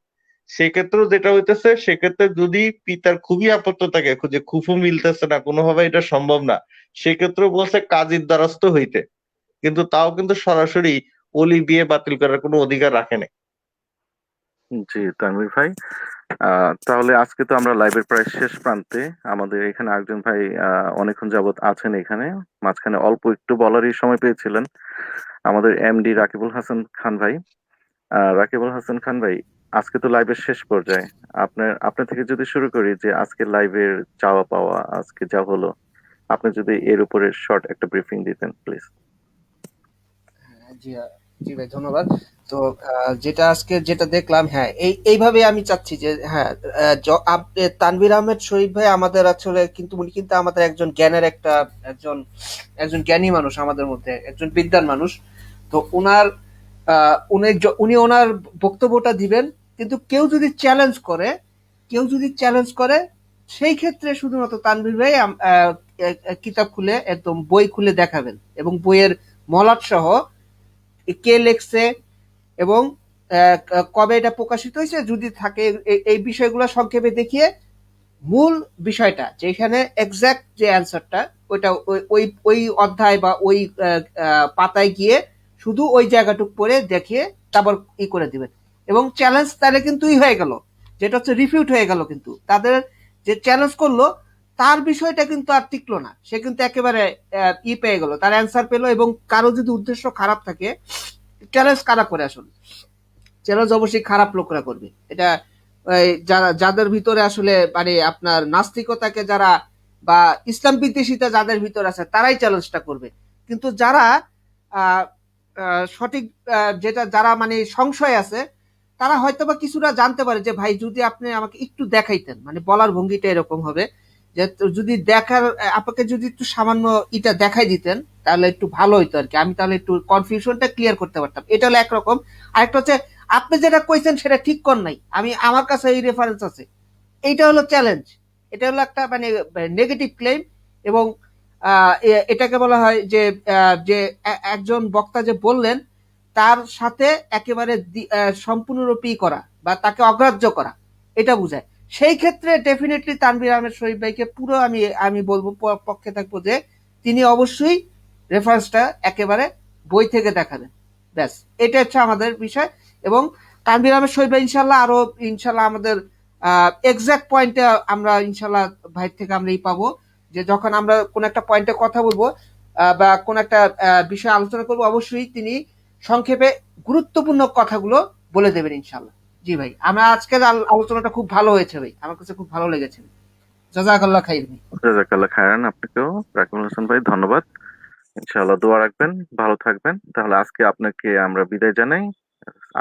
সেক্ষেত্রেও যেটা হইতেছে, সেক্ষেত্রে যদি পিতার খুবই আপত্ত থাকে যে খুফু মিলতেছে না, কোনোভাবে এটা সম্ভব না, সেক্ষেত্রেও বলছে কাজীর দ্বারস্থ হইতে, কিন্তু তাও কিন্তু সরাসরি ওলি বিয়ে বাতিল করার কোনো অধিকার রাখে না। জি তানভীর ভাই, তাহলে আজকে তো আমরা লাইভের প্রায় শেষ প্রান্তে। আমাদের এখানে একজন ভাই অনেকক্ষণ যাবত আছেন এখানে, মাঝখানে অল্প একটু বলারই সময় পেয়েছিলেন, আমাদের এমডি রাকিবুল হাসান খান ভাই। রাকিবুল হাসান খান ভাই, আজকে তো লাইভের শেষ পর্যায়ে, আপনার থেকে যদি শুরু করি যে আজকের লাইভের চাওয়া পাওয়া, আজকে যা হলো, আপনি যদি এর উপরে শর্ট একটা ব্রিফিং দিতেন প্লিজ। জি জি ভাই, ধন্যবাদ। তো যেটা আজকে যেটা দেখলাম, হ্যাঁ এইভাবে আমি চাচ্ছি যে হ্যাঁ, তানভীর আহমেদ শরীফ ভাই আমাদের আসলে কিন্তু উনি কিন্তু আমাদের একজন জ্ঞানের একজন একজন জ্ঞানী মানুষ, আমাদের মধ্যে একজন বিদ্বান মানুষ। তো উনি ওনার বক্তব্যটা দিবেন, কিন্তু কেউ যদি চ্যালেঞ্জ করে সেই ক্ষেত্রে শুধুমাত্র তানভীর ভাই কিতাব খুলে, একদম বই খুলে দেখাবেন, এবং বইয়ের মলাট সহ কে লেখছে এবং কবে এটা প্রকাশিত হয়েছে যদি থাকে, এই বিষয়গুলো সংক্ষেপে দেখিয়ে মূল বিষয়টা যেখানে এক্সাক্ট যে অ্যান্সারটা, ওইটা ওই অধ্যায় বা ওই পাতায় গিয়ে শুধু ওই জায়গাটুক পড়ে দেখিয়ে তারপর করে দিবেন। এবং চ্যালেঞ্জ তাহলে কিন্তু হয়ে গেল, যেটা হচ্ছে রিফিউট হয়ে গেল, কিন্তু তাদের যে চ্যালেঞ্জ করলো তার বিষয়টা কিন্তু আর টিকলো না, সে কিন্তু একেবারে পেয়ে গেল, তার অ্যান্সার পেলো। এবং কারো যদি উদ্দেশ্য খারাপ থাকে, চ্যালেঞ্জ কারা করে আসলে? চ্যালেঞ্জ অবশ্যই খারাপ লোকরা করবে। এটা যাদের ভিতরে আসলে মানে আপনার নাস্তিকতাকে যারা বা ইসলাম বিদ্বেষিতা যাদের ভিতরে আছে তারাই চ্যালেঞ্জটা করবে। কিন্তু যারা সঠিক যেটা যারা মানে সংশয় আছে, তারা হয়তো বা কিছুটা জানতে পারে যে ভাই যদি আপনি আমাকে একটু দেখাইতেন, মানে বলার ভঙ্গিটা এরকম হবে যে যদি আপনাকে যদি একটু সামান্য এটা দেখাই দিতেন তাহলে একটু ভালো হইতো আর কি, আমি তাহলে একটু কনফিউশনটা ক্লিয়ার করতে পারতাম। এটা হলো একরকম। আরেকটা হচ্ছে আপনি যেটা কইছেন সেটা ঠিক কর নাই, আমার কাছে এই রেফারেন্স আছে। এইটা হলো চ্যালেঞ্জ, এটা হলো একটা মানে নেগেটিভ ক্লেম। এবং এটাকে বলা হয় যে যে একজন বক্তা যে বললেন তার সাথে একেবারে সম্পূর্ণরূপে করা বা তাকে অগ্রাহ্য করা, এটা বোঝায়। সেই ক্ষেত্রে ডেফিনেটলি তানভীর আহমেদ শরীফ ভাইকে পুরো আমি বলবো পক্ষে থাকবো যে তিনি অবশ্যই রেফারেন্সটা একেবারে বই থেকে দেখাবেন। ব্যাস, এটা হচ্ছে আমাদের বিষয়। এবং তানভীর আহমেদ শরীফ ভাই ইনশাল্লাহ আমাদের এক্সাক্ট পয়েন্টে আমরা ইনশাল্লাহ ভাই থেকে আমরা পাবো, যে যখন আমরা কোন একটা পয়েন্টে কথা বলবো বা কোন একটা বিষয় আলোচনা করবো, অবশ্যই তিনি সংক্ষেপে গুরুত্বপূর্ণ কথাগুলো বলে দেবেন ইনশাল্লাহ। জি ভাই, আমার আজকের আলোচনাটা খুব ভালো হয়েছে ভাই, আমার কাছে খুব ভালো লেগেছে। জাযাকাল্লাহ খাইর ভাই। জাযাকাল্লাহ খায়রান, আপনাকেও রাকিবুল হাসান ভাই ধন্যবাদ। ইনশাআল্লাহ দোয়া রাখবেন, ভালো থাকবেন। তাহলে আজকে আপনাকে আমরা বিদায় জানাই,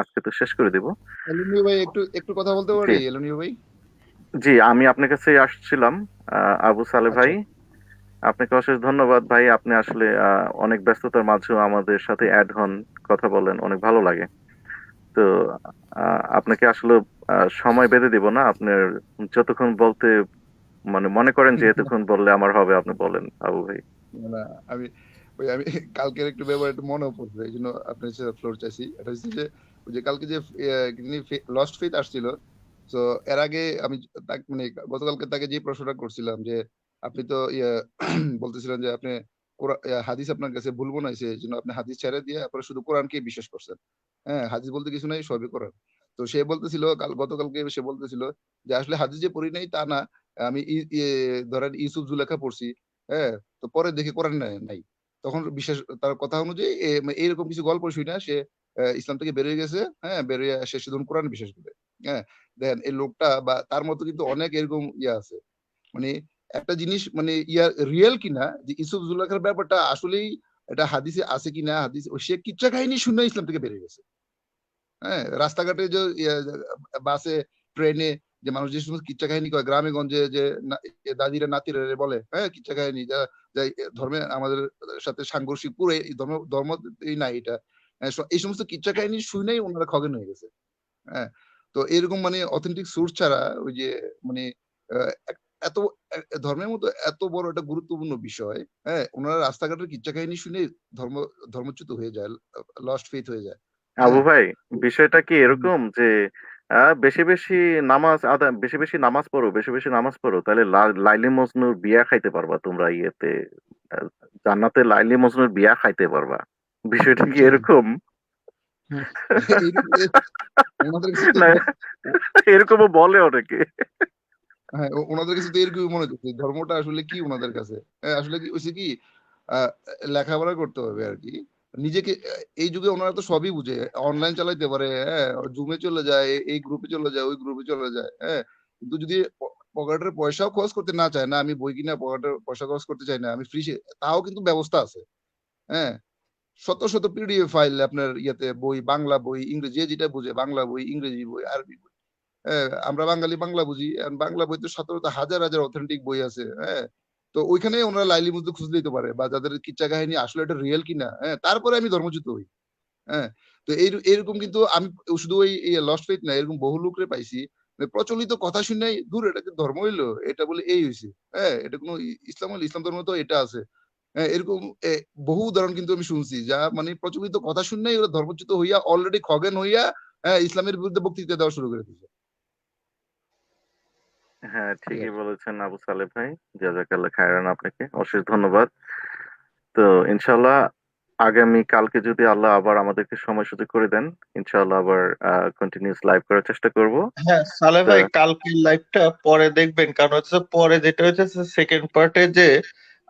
আজকে তো শেষ করে দিব। এলুমিও ভাই, একটু একটু কথা বলতে জি পারি এলুমিও ভাই? জি, আমি আপনার কাছে আসছিলাম। আবু সালে ভাই, আচ্ছা, আপনাকে অশেষ ধন্যবাদ ভাই। আপনি আসলে অনেক ব্যস্ততার মাঝেও আমাদের সাথে অ্যাড হন, কথা বলেন, অনেক ভালো লাগে। তো আপনাকে আসলে সময় বেঁধে দিব না, আপনার যতক্ষণ বলতে মানে মনে করেন যে এতক্ষণ বললে আমার হবে, আপনি বলেন আবু ভাই। না, আমি আমি কালকের একটু ব্যাপার একটু মনে পড়ছে, এই জন্য আপনার সাথে ফ্লোর চাইছি। এটা হচ্ছে যে ওই যে কালকে যে লস্ট ফেথ আসছিল, তো এর আগে আমি মানে গতকালকে তাকে যে প্রশ্নটা করছিলাম যে আপনি তো বলতেছিলেন যে আপনি হাদিস আপনার কাছে ভুল মনে হয়েছে, এই জন্য আপনি হাদিস ছেড়ে দিয়ে আপনারা শুধু কোরআনকে বিশ্বাস করছেন। হ্যাঁ, হাদিস বলতে কিছু নাই, সবই কোরআন। তো সে বলতেছিল গতকালকে সে বলতেছিল যে আসলে হাদিস যে পড়ি নাই তা না, আমি ধরেন ইউসুফ জুলেখা পড়ছি। হ্যাঁ, তো পরে দেখি কোরআন নাই। তখন বিশ্বাস, তার কথা অনুযায়ী এইরকম কিছু গল্প শুই না সে ইসলাম থেকে বেরিয়ে গেছে। হ্যাঁ, বেরিয়ে সে শুধু কোরআন বিশ্বাস করে। হ্যাঁ, দেখেন এই লোকটা বা তার মতো কিন্তু অনেক এরকম আছে। মানে একটা জিনিস মানে রিয়েল কিনা, যে ইউসুফ জুলেখার ব্যাপারটা আসলেই এটা হাদিসে আছে কিনা, সে কিচ্ছা কাহিনী শুনে ইসলাম থেকে বেরিয়ে গেছে। হ্যাঁ, রাস্তাঘাটে যে বাসে, ট্রেনে যে মানুষ যে সমস্ত কিচ্ছা কাহিনী কয়, গ্রামে গঞ্জে যে দাদিরা নাতিরা বলে, হ্যাঁ, কিচ্ছা কাহিনী যে ধর্মে আমাদের সাথে সাংঘর্ষিক পুরো এই ধর্ম নাই এটা। এই সমস্ত কিচ্ছা কাহিনী শুনেই ওনারা খগেন হয়ে গেছে। হ্যাঁ? তো এরকম মানে অথেন্টিক সোর্স ছাড়া ওই যে মানে আ এক এত ধর্মের মতো এত বড় একটা গুরুত্বপূর্ণ বিষয়, হ্যাঁ? উনারা রাস্তাঘাটের কিচ্ছা কাহিনী শুনে ধর্ম ধর্মচ্যুত হয়ে যায়। লস্ট ফেইথ হয়ে যায়। আবু হ্যাঁ? ভাই, বিষয়টা কি হুম। এরকম যে বেশি বেশি নামাজ পড়ো, বেশি বেশি নামাজ পড়ো, তাহলে লাইলি মজনুর বিয়া খাইতে পারবা তোমরা ইয়েতে, জান্নাতে লাইলি মজনুর বিয়া খাইতে পারবা। বিষয়টা কি এরকম? হুম, এইরকম উনাদের কাছে তো না, ও এরকমও বলে অনেকে। হ্যাঁ, উনাদের কাছে তো এরকমই মনে হচ্ছে ধর্মটা আসলে কি উনাদের কাছে? হ্যাঁ, আসলে কি হইছে কি আ লেখাপড়া করতে হবে আরকি। নিজেকে এই যুগে উনারা তো সবই বুঝে। অনলাইন চালাইতে পারে, হ্যাঁ? জুমে চলে যায়, এই গ্রুপে চলে যায়, ওই গ্রুপে চলে যায়, হ্যাঁ? কিন্তু যদি পকেটের পয়সাও খরচ করতে না চায় না, আমি বই কিনা পকেটের পয়সা খরচ করতে চাই না, আমি ফ্রি তাও কিন্তু ব্যবস্থা আছে, হ্যাঁ? শত, শত পিডিএফ ফাইল আপনার ইয়েতে বই, বাংলা বই, ইংরেজি যে যেটা বুঝে বাংলা বই, ইংরেজি বই, আরবি বই। হ্যাঁ, আমরা বাঙালি বাংলা বুঝি। বাংলা বই তো শত হাজার, হাজার অথেন্টিক বই আছে। হ্যাঁ? তো ওইখানে উনারা লাইলি মজনু খুঁজলেই তো পারে বা যাদের কিচ্ছা কাহিনী আসলে এটা রিয়াল কিনা, হ্যাঁ? তারপরে আমি ধর্মচ্যুত হই। হ্যাঁ? তো এরকম কিন্তু আমি শুধু ওই লস্ট ফেইথ না, এরকম বহু লোকরে পাইছি। মানে প্রচলিত কথা শুনেই, "ধুর এটা কি ধর্ম হইলো? এটা বলে এই হইছে।" হ্যাঁ? এটা কোন ইসলাম হইলে ইসলাম ধর্ম তো এটা আছে। হ্যাঁ? এরকম বহু উদাহরণ কিন্তু আমি শুনছি। যা মানে প্রচলিত কথা শুনেই ওরা ধর্মচ্যুত হইয়া অলরেডি খগেন হইয়া ইসলামের বিরুদ্ধে বক্তৃতা দেওয়া শুরু করে দিছে। হ্যাঁ, এই ঠিকই আরকি। বলেছেন আবু সালেহ ভাই। জাযাকাল্লাহ খাইরান আপনাকে। অশেষ ধন্যবাদ। তো ইনশাআল্লাহ আগামী কালকে যদি আল্লাহ আবার আমাদেরকে সময় সুযোগ করে দেন, ইনশাআল্লাহ আবার কন্টিনিউয়াস লাইভ করার চেষ্টা করব। হ্যাঁ সালে তো ভাই, কালকের লাইভটা পরে দেখবেন, কারণ হচ্ছে পরে যেটা হচ্ছে সেকেন্ড পার্টে যে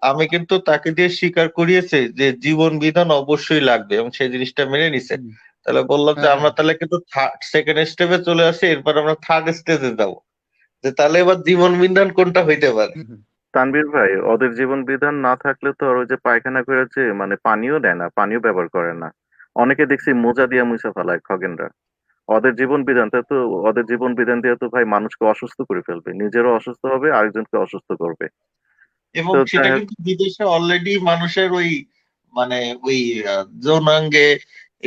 আমি কিন্তু তাকে দিয়ে স্বীকার করিয়েছি যে জীবন বিধান অবশ্যই লাগবে এবং সেই জিনিসটা মেনে নিছে। হুম। তাহলে বললাম যে হ্যাঁ, হ্যাঁ। আমরা তাহলে কিন্তু সেকেন্ড স্টেপে চলে আসি, এরপর আমরা থার্ড স্টেজে যাবো, যে তাহলে এবার জীবন বিধান কোনটা হইতে পারে। হুম, হুম। তানভীর ভাই, ওদের জীবন বিধান না থাকলে তো আর ওই যে পায়খানা করেছে মানে পানিও দেয় না, পানিও ব্যবহার করে না। অনেকে দেখছি মোজা দিয়ে মুছা ফেলায় খগেনরা। ওদের জীবন বিধান দিয়ে তো ভাই মানুষকে অসুস্থ করে ফেলবে, নিজেরও অসুস্থ হবে, আরেকজনকে অসুস্থ করবে। এবং তো সেটা যাই হোক, কিন্তু বিদেশে অলরেডি মানুষের ওই মানে ওই যৌনাঙ্গে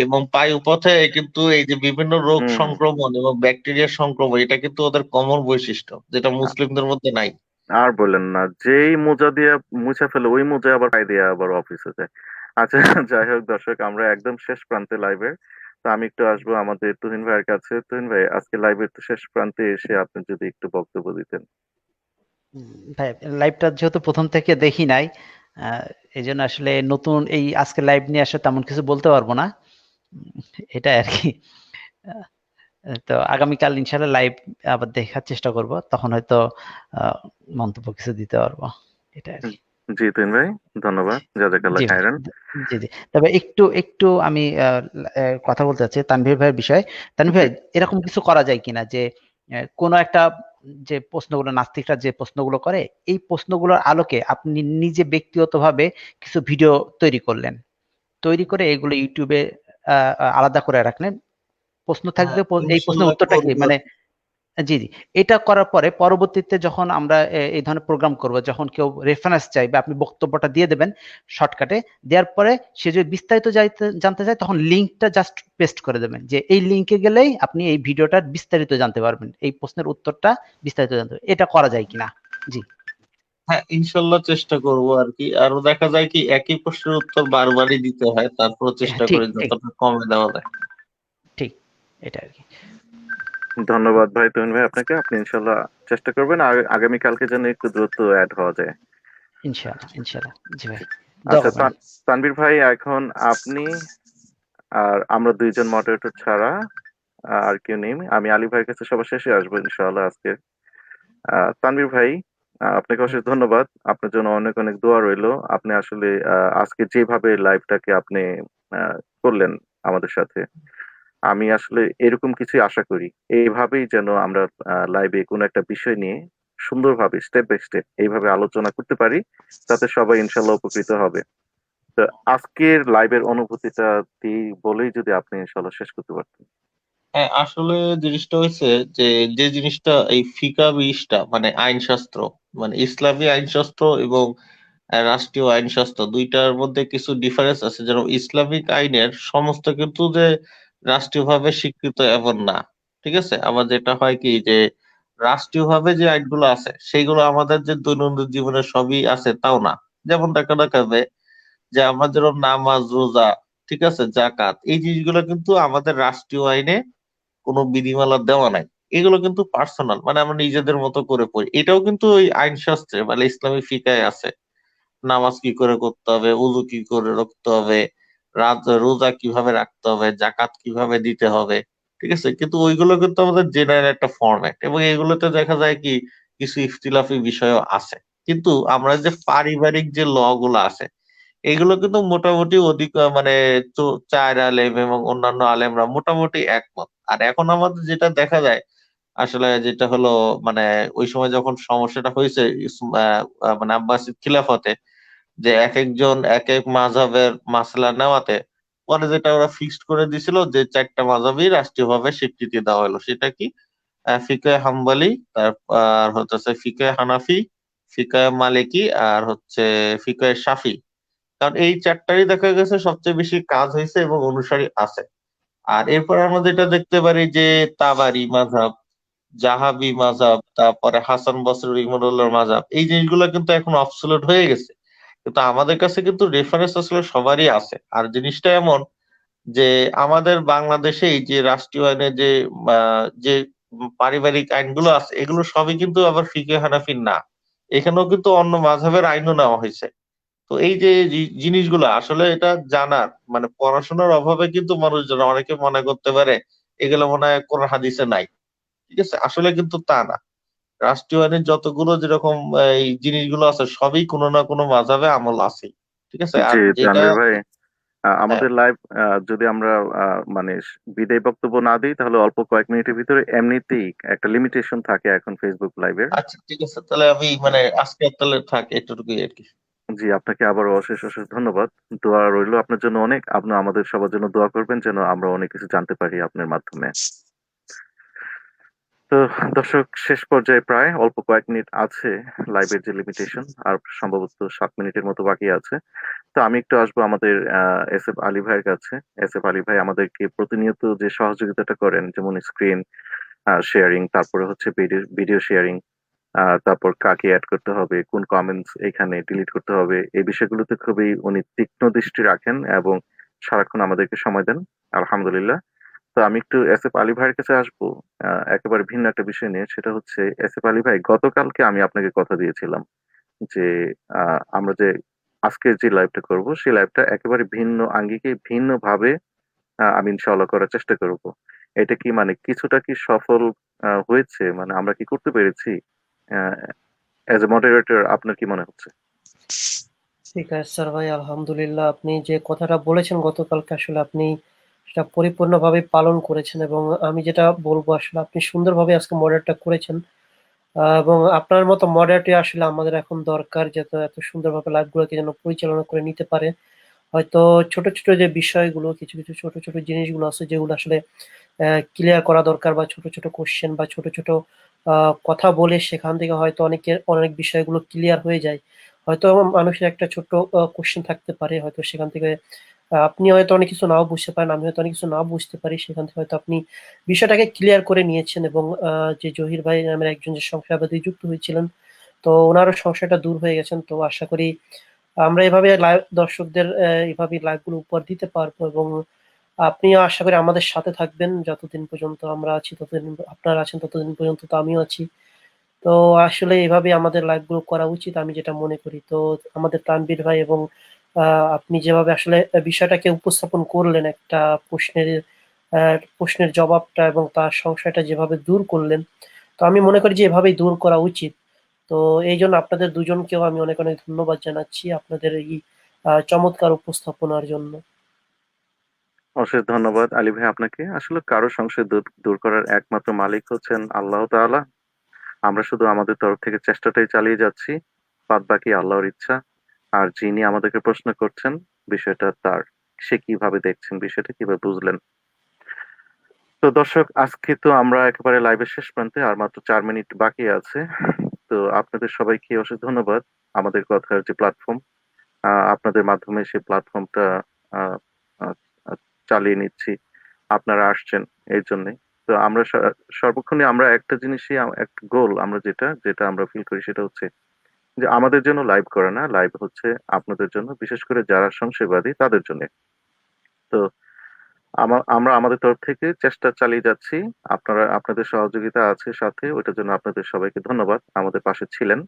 এবং বায়ুপথে কিন্তু এই যে বিভিন্ন রোগ হুম, সংক্রমণ এবং ব্যাকটেরিয়া সংক্রমণ, এটা কিন্তু ওদের কমন বৈশিষ্ট্য, যেটা আ- মুসলিমদের মধ্যে নাই। আর বললেন না, যেই মোজা দিয়ে মুছা ফেলে ওই মোজা আবার পাই দিয়ে আবার অফিসে যায়। আচ্ছা, যাই হোক দর্শক, আমরা একদম শেষ প্রান্তে লাইভের। তো আমি একটু আসবো আমাদের তুহিন ভাইয়ের কাছে। তুহিন ভাই, আজকে লাইভের তো শেষ প্রান্তে এসে আপনি যদি একটু বক্তব্য দিতেন। ভাই লাইভটা যেহেতু প্রথম থেকে দেখি নাই, আহ, এই জন্য আসলে নতুন এই আজকে লাইভ নিয়ে আসলে তেমন কিছু বলতে পারবো না। উম, এটাই আর কি। আহ, তো আগামীকাল ইনশাল্লাহ লাইভ আবার দেখার চেষ্টা করব, তখন হয়তো আহ, মন্তব্য কিছু দিতে পারবো। এটা আর হুম, কি। জি তুহিন ভাই, ধন্যবাদ। জাজাকাল্লাহ জি ভাই, খাইরান। জি জি। তবে একটু একটু আমি কথা বলতে চাচ্ছি তানভীর ভাইয়ের বিষয়ে। তানভীর জি। ভাই, এরকম কিছু করা যায় কিনা যে কোনো একটা, যে প্রশ্নগুলো নাস্তিকরা যে প্রশ্নগুলো করে, এই প্রশ্নগুলোর আলোকে আপনি নিজে ব্যক্তিগতভাবে কিছু ভিডিও তৈরি করলেন, তৈরি করে এগুলো ইউটিউবে আলাদা করে রাখলেন। প্রশ্ন হ্যাঁ থাকবে, এই প্রশ্নের ইনশাল্লাহ উত্তরটা কি, করবো। মানে জি, জি। এটা করার পরে পরবর্তীতে যখন আমরা এই ধরনের প্রোগ্রাম করব, যখন কেউ রেফারেন্স চাইবে আপনি বক্তব্যটা দিয়ে দেবেন শর্টকাটে। দেওয়ার পরে সে যদি বিস্তারিত জানতে চায়, তখন লিঙ্কটা জাস্ট পেস্ট করে দেবেন যে এই লিঙ্কে গেলেই আপনি এই ভিডিওটার বিস্তারিত জানতে পারবেন, এই প্রশ্নের উত্তরটা বিস্তারিত জানতে পারবেন। এটা করা যায় কিনা? জি, হ্যাঁ ইনশাল্লাহ চেষ্টা করবো আর কি। আরো দেখা যায় কি একই প্রশ্নের উত্তর বারবারই দিতে হয়, তারপর হ্যাঁ, চেষ্টা ঠিক করি ঠিক যতটা কমে দেওয়া যায়। ঠিক, এটা আর কি। ধন্যবাদ ভাই তুহিন ভাই আপনাকে। আপনি ইনশাল্লাহ চেষ্টা করবেন আগামীকালকে যেন একটু দ্রুত অ্যাড হওয়া যায়। ইনশাআল্লাহ, ইনশাআল্লাহ। জি ভাই, দোয়া আচ্ছা, করবেন। তানভীর ভাই, এখন আপনি আর আমরা দুইজন মডারেটর ছাড়া আর কেউ নেই। আমি আলী ভাইয়ের কাছে সবার শেষে আসবো ইনশাআল্লাহ আজকে। তানভীর ভাই, আপনাকে অশেষ ধন্যবাদ। আপনার জন্য অনেক অনেক দোয়া রইলো। আপনি আসলে আজকে যেভাবে লাইভটাকে আপনি করলেন আমাদের সাথে, আমি আসলে এরকম কিছুই আশা করি। এইভাবেই যেন আমরা লাইভে কোনো একটা বিষয় নিয়ে সুন্দরভাবে স্টেপ বাই স্টেপ এইভাবে আলোচনা করতে পারি, তাতে সবাই ইনশাল্লাহ উপকৃত হবে। তো আজকের লাইভের অনুভূতিটা বলেই যদি আপনি ইনশাল্লাহ শেষ করতে পারতেন। হ্যাঁ আসলে জিনিসটা হয়েছে যে যে জিনিসটা এই ফিকা বিষটা মানে আইনশাস্ত্র, মানে ইসলামী আইনশাস্ত্র এবং রাষ্ট্রীয় আইন শাস্ত্র দুইটার মধ্যে কিছু ডিফারেন্স আছে, যেমন ইসলামিক আইনের সমস্ত কিন্তু যে রাষ্ট্রীয়ভাবে স্বীকৃত এমন না। ঠিক আছে, আবার যেটা হয় কি যে রাষ্ট্রীয়ভাবে যে আইনগুলো আছে সেইগুলো আমাদের যে দৈনন্দিন জীবনে সবই আছে তাও না। যেমন দেখা যাবে যে আমাদের নামাজ, রোজা, ঠিক আছে, জাকাত, এই জিনিসগুলো কিন্তু আমাদের রাষ্ট্রীয় আইনে কোনো বিধিমালা দেওয়া নাই। এগুলো কিন্তু পার্সোনাল, মানে আমরা নিজেদের মতো করে পড়ি। এটাও কিন্তু ওই আইন শাস্ত্রে মানে ইসলামিক ফিকায় আছে। নামাজ কি করে করতে হবে, উযু কি করে রাখতে হবে, রোজা কিভাবে রাখতে হবে, জাকাত কিভাবে দিতে হবে, ঠিক আছে। কিন্তু ওইগুলো কিন্তু আমাদের জেনারেল একটা ফরম্যাট, এবং এগুলোতে দেখা যায় কি কিছু ইখতিলাফি বিষয়ও আছে। কিন্তু আমরা যে পারিবারিক যে ল গুলো আছে এগুলো কিন্তু মোটামুটি মানে চার আলেম এবং অন্যান্য আলেমরা মোটামুটি একমত। আর এখন আমাদের যেটা দেখা যায় আসলে যেটা হলো মানে ওই সময় যখন সমস্যাটা হয়েছে মানে আব্বাসিদ খিলাফতে, যে এক একজন এক এক মাযহাবের মাসলা নেওয়াতে পরে যেটা ওরা ফিক্সড করে দিছিল যে চারটা মাযহাবই রাষ্ট্রীয়ভাবে স্বীকৃতি দেওয়া হলো। সেটা কি? ফিকহে হাম্বলি, তারপর হচ্ছে ফিকহে হানাফি, ফিকহে মালিকি, আর হচ্ছে ফিকহে শাফি। কারণ এই চারটারই দেখা গেছে সবচেয়ে বেশি কাজ হয়েছে এবং অনুসারী আছে। আর এরপর আমরা যেটা দেখতে পারি যে তাবারি মাযহাব, জাহাবি মাযহাব, তারপরে হাসান বসরি রহিমাহুল্লাহর মাযহাব, এই জিনিসগুলো কিন্তু এখন অবসোলিউট হয়ে গেছে। কিন্তু আমাদের কাছে কিন্তু রেফারেন্স আসলে সবারই আছে। আর জিনিসটা এমন যে আমাদের বাংলাদেশে এই যে রাষ্ট্রীয় আইনে যে পারিবারিক আইনগুলো আছে এগুলো সবই কিন্তু আবার ফিকহে হানাফির না। এখানেও কিন্তু অন্য মাযহাবের আইনও নেওয়া হয়েছে। তো এই যে জিনিসগুলো আসলে এটা জানার মানে পড়াশোনার অভাবে কিন্তু মানুষজন অনেকে মনে করতে পারে এগুলো মনে হয় কোরআন হাদিসে নাই। ঠিক আছে, আসলে কিন্তু তা না। রাষ্ট্রীয় আইনের যতগুলো যেরকম এই জিনিসগুলো আছে সবই কোনো না কোনো মাযহাবে আমল আছে। ঠিক আছে, জি আর যেটা তানভীর ভাই, হ্যাঁ, আমাদের লাইভ যদি আমরা মানে বিদায় বক্তব্য না দিই তাহলে অল্প কয়েক মিনিটের ভিতরে এমনিতেই একটা লিমিটেশন থাকে এখন ফেসবুক লাইভের। আচ্ছা ঠিক আছে, তাহলে আমি মানে আজকে তাহলে থাক এতটুকুই আর কি। জি, আপনাকে আবারও অশেষ অশেষ ধন্যবাদ। দোয়া রইলো আপনার জন্য অনেক। আপনি আমাদের সবার জন্য দোয়া করবেন যেন আমরা অনেক কিছু জানতে পারি আপনার মাধ্যমে। তো দর্শক, শেষ পর্যায়ে প্রায় অল্প কয়েক মিনিট আছে লাইভের যে লিমিটেশন, আর সম্ভবত 7 মিনিটের মতো বাকি আছে। তো আমি একটু আসবো আমাদের এস এফ আলী ভাইয়ের কাছে। এস এফ আলী ভাই আমাদেরকে প্রতিনিয়ত যে সহযোগিতাটা করেন, যেমন স্ক্রিন শেয়ারিং, তারপরে হচ্ছে ভিডিও ভিডিও শেয়ারিং, তারপর কাকে অ্যাড করতে হবে, কোন কমেন্টস এখানে ডিলিট করতে হবে, এই বিষয়গুলোতে খুবই উনি তীক্ষ্ণ দৃষ্টি রাখেন এবং সারাক্ষণ আমাদেরকে সময় দেন। আলহামদুলিল্লাহ। তো আমি একটু এস এফ আলী ভাইয়ের কাছে আসবো একেবারে ভিন্ন একটা বিষয় নিয়ে। সেটা হচ্ছে, এস এফ আলী ভাই, গতকালকে আমি আপনাকে কথা দিয়েছিলাম যে আমরা যে আজকের যে লাইভটা করব সেই লাইভটা একেবারে ভিন্ন আঙ্গিকে ভিন্ন ভাবে আমি ইনশাআল্লাহ করার চেষ্টা করব। এটা কি মানে কিছুটা কি সফল হয়েছে, মানে আমরা কি করতে পেরেছি? অ্যাজ এ মডারেটর আপনার কি মনে হচ্ছে? ঠিক আছে স্যার ভাই, আলহামদুলিল্লাহ আপনি যে কথাটা বলেছেন গতকালকে আসলে আপনি সেটা পরিপূর্ণভাবে পালন করেছেন, এবং আমি যেটা বলবো আসলে আপনি সুন্দরভাবে আজকে মডারেটটা করেছেন। এবং আপনার মতো মডারেটর আসলে আমাদের এখন দরকার, যাতে এত সুন্দরভাবে লাইভগুলোকে যেন পরিচালনা করে নিতে পারে। হয়তো ছোট ছোট যে বিষয়গুলো, কিছু কিছু ছোট ছোট জিনিসগুলো আছে যেগুলো আসলে ক্লিয়ার করা দরকার, বা ছোট ছোট কোশ্চেন বা ছোট ছোট কথা বলে সেখান থেকে হয়তো অনেক বিষয়গুলো ক্লিয়ার হয়ে যায়। হয়তো মানুষের একটা ছোট্ট কোশ্চেন থাকতে পারে, হয়তো সেখান থেকে আপনি হয়তো অনেক কিছু নাও বুঝতে পারেন, আমি হয়তো অনেক কিছু নাও বুঝতে পারি, সেখান থেকে হয়তো আপনি বিষয়টাকে ক্লিয়ার করে নিয়েছেন। এবং যে জহির ভাই নামের একজন যে সংশয়বাদী যুক্ত হয়েছিলেন, তো ওনারও সংশয়টা দূর হয়ে গেছেন। তো আশা করি আমরা এভাবে লাইভ দর্শকদের এভাবে লাইভ গুলো উপহার দিতে পারবো, এবং আপনিও আশা করি আমাদের সাথে থাকবেন যতদিন পর্যন্ত আমরা আছি, ততদিন আপনারা আছেন ততদিন পর্যন্ত তো আমিও আছি। তো আসলে এভাবে আমাদের লাইভ গুলো করা উচিত আমি যেটা মনে করি। তো আমাদের তানভীর ভাই এবং আপনি যেভাবে আসলে বিষয়টাকে উপস্থাপন করলেন, একটা প্রশ্নের প্রশ্নের জবাবটা এবং তার সংশয়টা যেভাবে দূর করলেন, তো আমি মনে করি যে এভাবেই দূর করা উচিত। তো এইজন্য আপনাদের দুজনকেও আমি অনেক অনেক ধন্যবাদ জানাচ্ছি আপনাদের এই চমৎকার উপস্থাপনার জন্য। অশেষ ধন্যবাদ আলী ভাই আপনাকে। আসলে কারো সংশয় দূর দূর করার একমাত্র মালিক হচ্ছেন আল্লাহ তাআলা। আমরা শুধু আমাদের তরফ থেকে চেষ্টাটাই চালিয়ে যাচ্ছি, বাদ বাকি আল্লাহর ইচ্ছা। আর যিনি আমাদেরকে প্রশ্ন করছেন, বিষয়টা তার। সে কিভাবে দেখছেন, বিষয়টা কিভাবে বুঝলেন। তো দর্শক, আজকে তো আমরা একেবারে লাইভের শেষ প্রান্তে, আর মাত্র 4 মিনিট বাকি আছে। তো আপনাদের সবাইকে অশেষ ধন্যবাদ। আমাদের কথার যে প্ল্যাটফর্ম, আপনাদের মাধ্যমে সেই প্ল্যাটফর্মটা আহ, আহ, আহ, চালিয়ে নিচ্ছি। আপনারা আসছেন এই জন্যই। তো আমরা সর্বক্ষণই আমরা একটা জিনিসই একটা গোল আমরা যেটা যেটা আমরা ফিল করি সেটা হচ্ছে যে আমাদের জন্য লাইভ করে না, লাইভ হচ্ছে আপনাদের জন্য, বিশেষ করে যারা সংশয়বাদী তাদের জন্য। তো আমরা আমাদের তরফ থেকে চেষ্টা চালিয়ে যাচ্ছি। আপনাদের সহযোগিতা আছে সাথে, ওইটার জন্য আপনাদের সবাইকে ধন্যবাদ, আমাদের পাশে ছিলেন।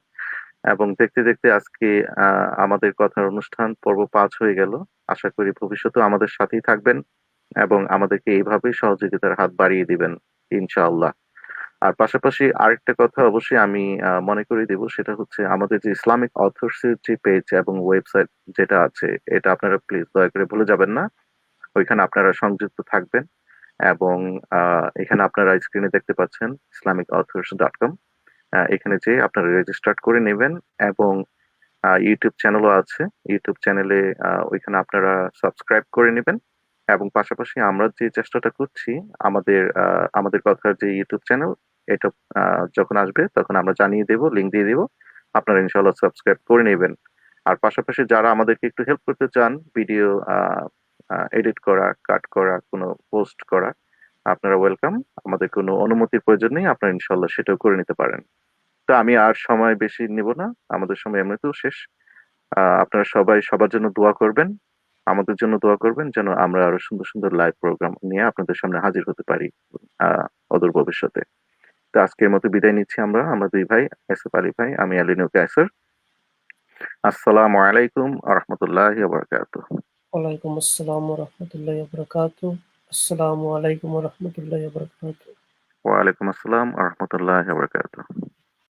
এবং দেখতে দেখতে আজকে আমাদের কথার অনুষ্ঠান পর্ব 5 হয়ে গেল। আশা করি ভবিষ্যতেও আমাদের সাথেই থাকবেন এবং আমাদেরকে এইভাবেই সহযোগিতার হাত বাড়িয়ে দিবেন ইনশাআল্লাহ। আর পাশাপাশি আরেকটা কথা অবশ্যই আমি মনে করিয়ে দেব, সেটা হচ্ছে আমাদের যে ইসলামিক অথর্স এর যে পেজ এবং ওয়েবসাইট যেটা আছে, এটা আপনারা প্লিজ দয়া করে ভুলে যাবেন না। ওইখানে আপনারা সংযুক্ত থাকবেন এবং এখানে আপনারা স্ক্রিনে দেখতে পাচ্ছেন islamicauthors.com। এখানে যে আপনারা রেজিস্টার করে নেবেন এবং ইউটিউব চ্যানেলও আছে। ইউটিউব চ্যানেলে ওইখানে আপনারা সাবস্ক্রাইব করে নেবেন এবং পাশাপাশি আমরা যে চেষ্টাটা করছি, আমাদের কথার যে ইউটিউব চ্যানেল, এটা যখন আসবে তখন আমরা জানিয়ে দেব, লিংক দিয়ে দেব। আপনারা ইনশাআল্লাহ সাবস্ক্রাইব করে নেবেন। আর পাশাপাশি যারা আমাদেরকে একটু হেল্প করতে চান, ভিডিও এডিট করা, কাট করা, কোনো পোস্ট করা, আপনারা ওয়েলকাম। আমাদের কোনো অনুমতির প্রয়োজন নেই, আপনারা ইনশাআল্লাহ সেটাও করে নিতে পারেন। তো আমি আর সময় বেশি নিব না, আমাদের সময় এমনিতেও শেষ। আপনারা সবাই সবার জন্য দোয়া করবেন, আমাদের জন্য দোয়া করবেন, যেন আমরা আরো সুন্দর সুন্দর লাইভ প্রোগ্রাম নিয়ে আপনাদের সামনে হাজির হতে পারি অদূর ভবিষ্যতে। তো আজকের মতো বিদায় নিচ্ছি আমরা দুই ভাই, আসিফ আলী ভাই, আমি আলিনু কায়সার। আসসালামু আলাইকুম ওয়া রাহমাতুল্লাহি ওয়া বারাকাতুহু। ওয়ালাইকুম আসসালাম ওয়া রাহমাতুল্লাহি ওয়া বারাকাতুহু। আসসালামু আলাইকুম ওয়া রাহমাতুল্লাহি ওয়া বারাকাতুহু। ওয়া আলাইকুম আসসালাম ওয়া রাহমাতুল্লাহি ওয়া বারাকাতুহু।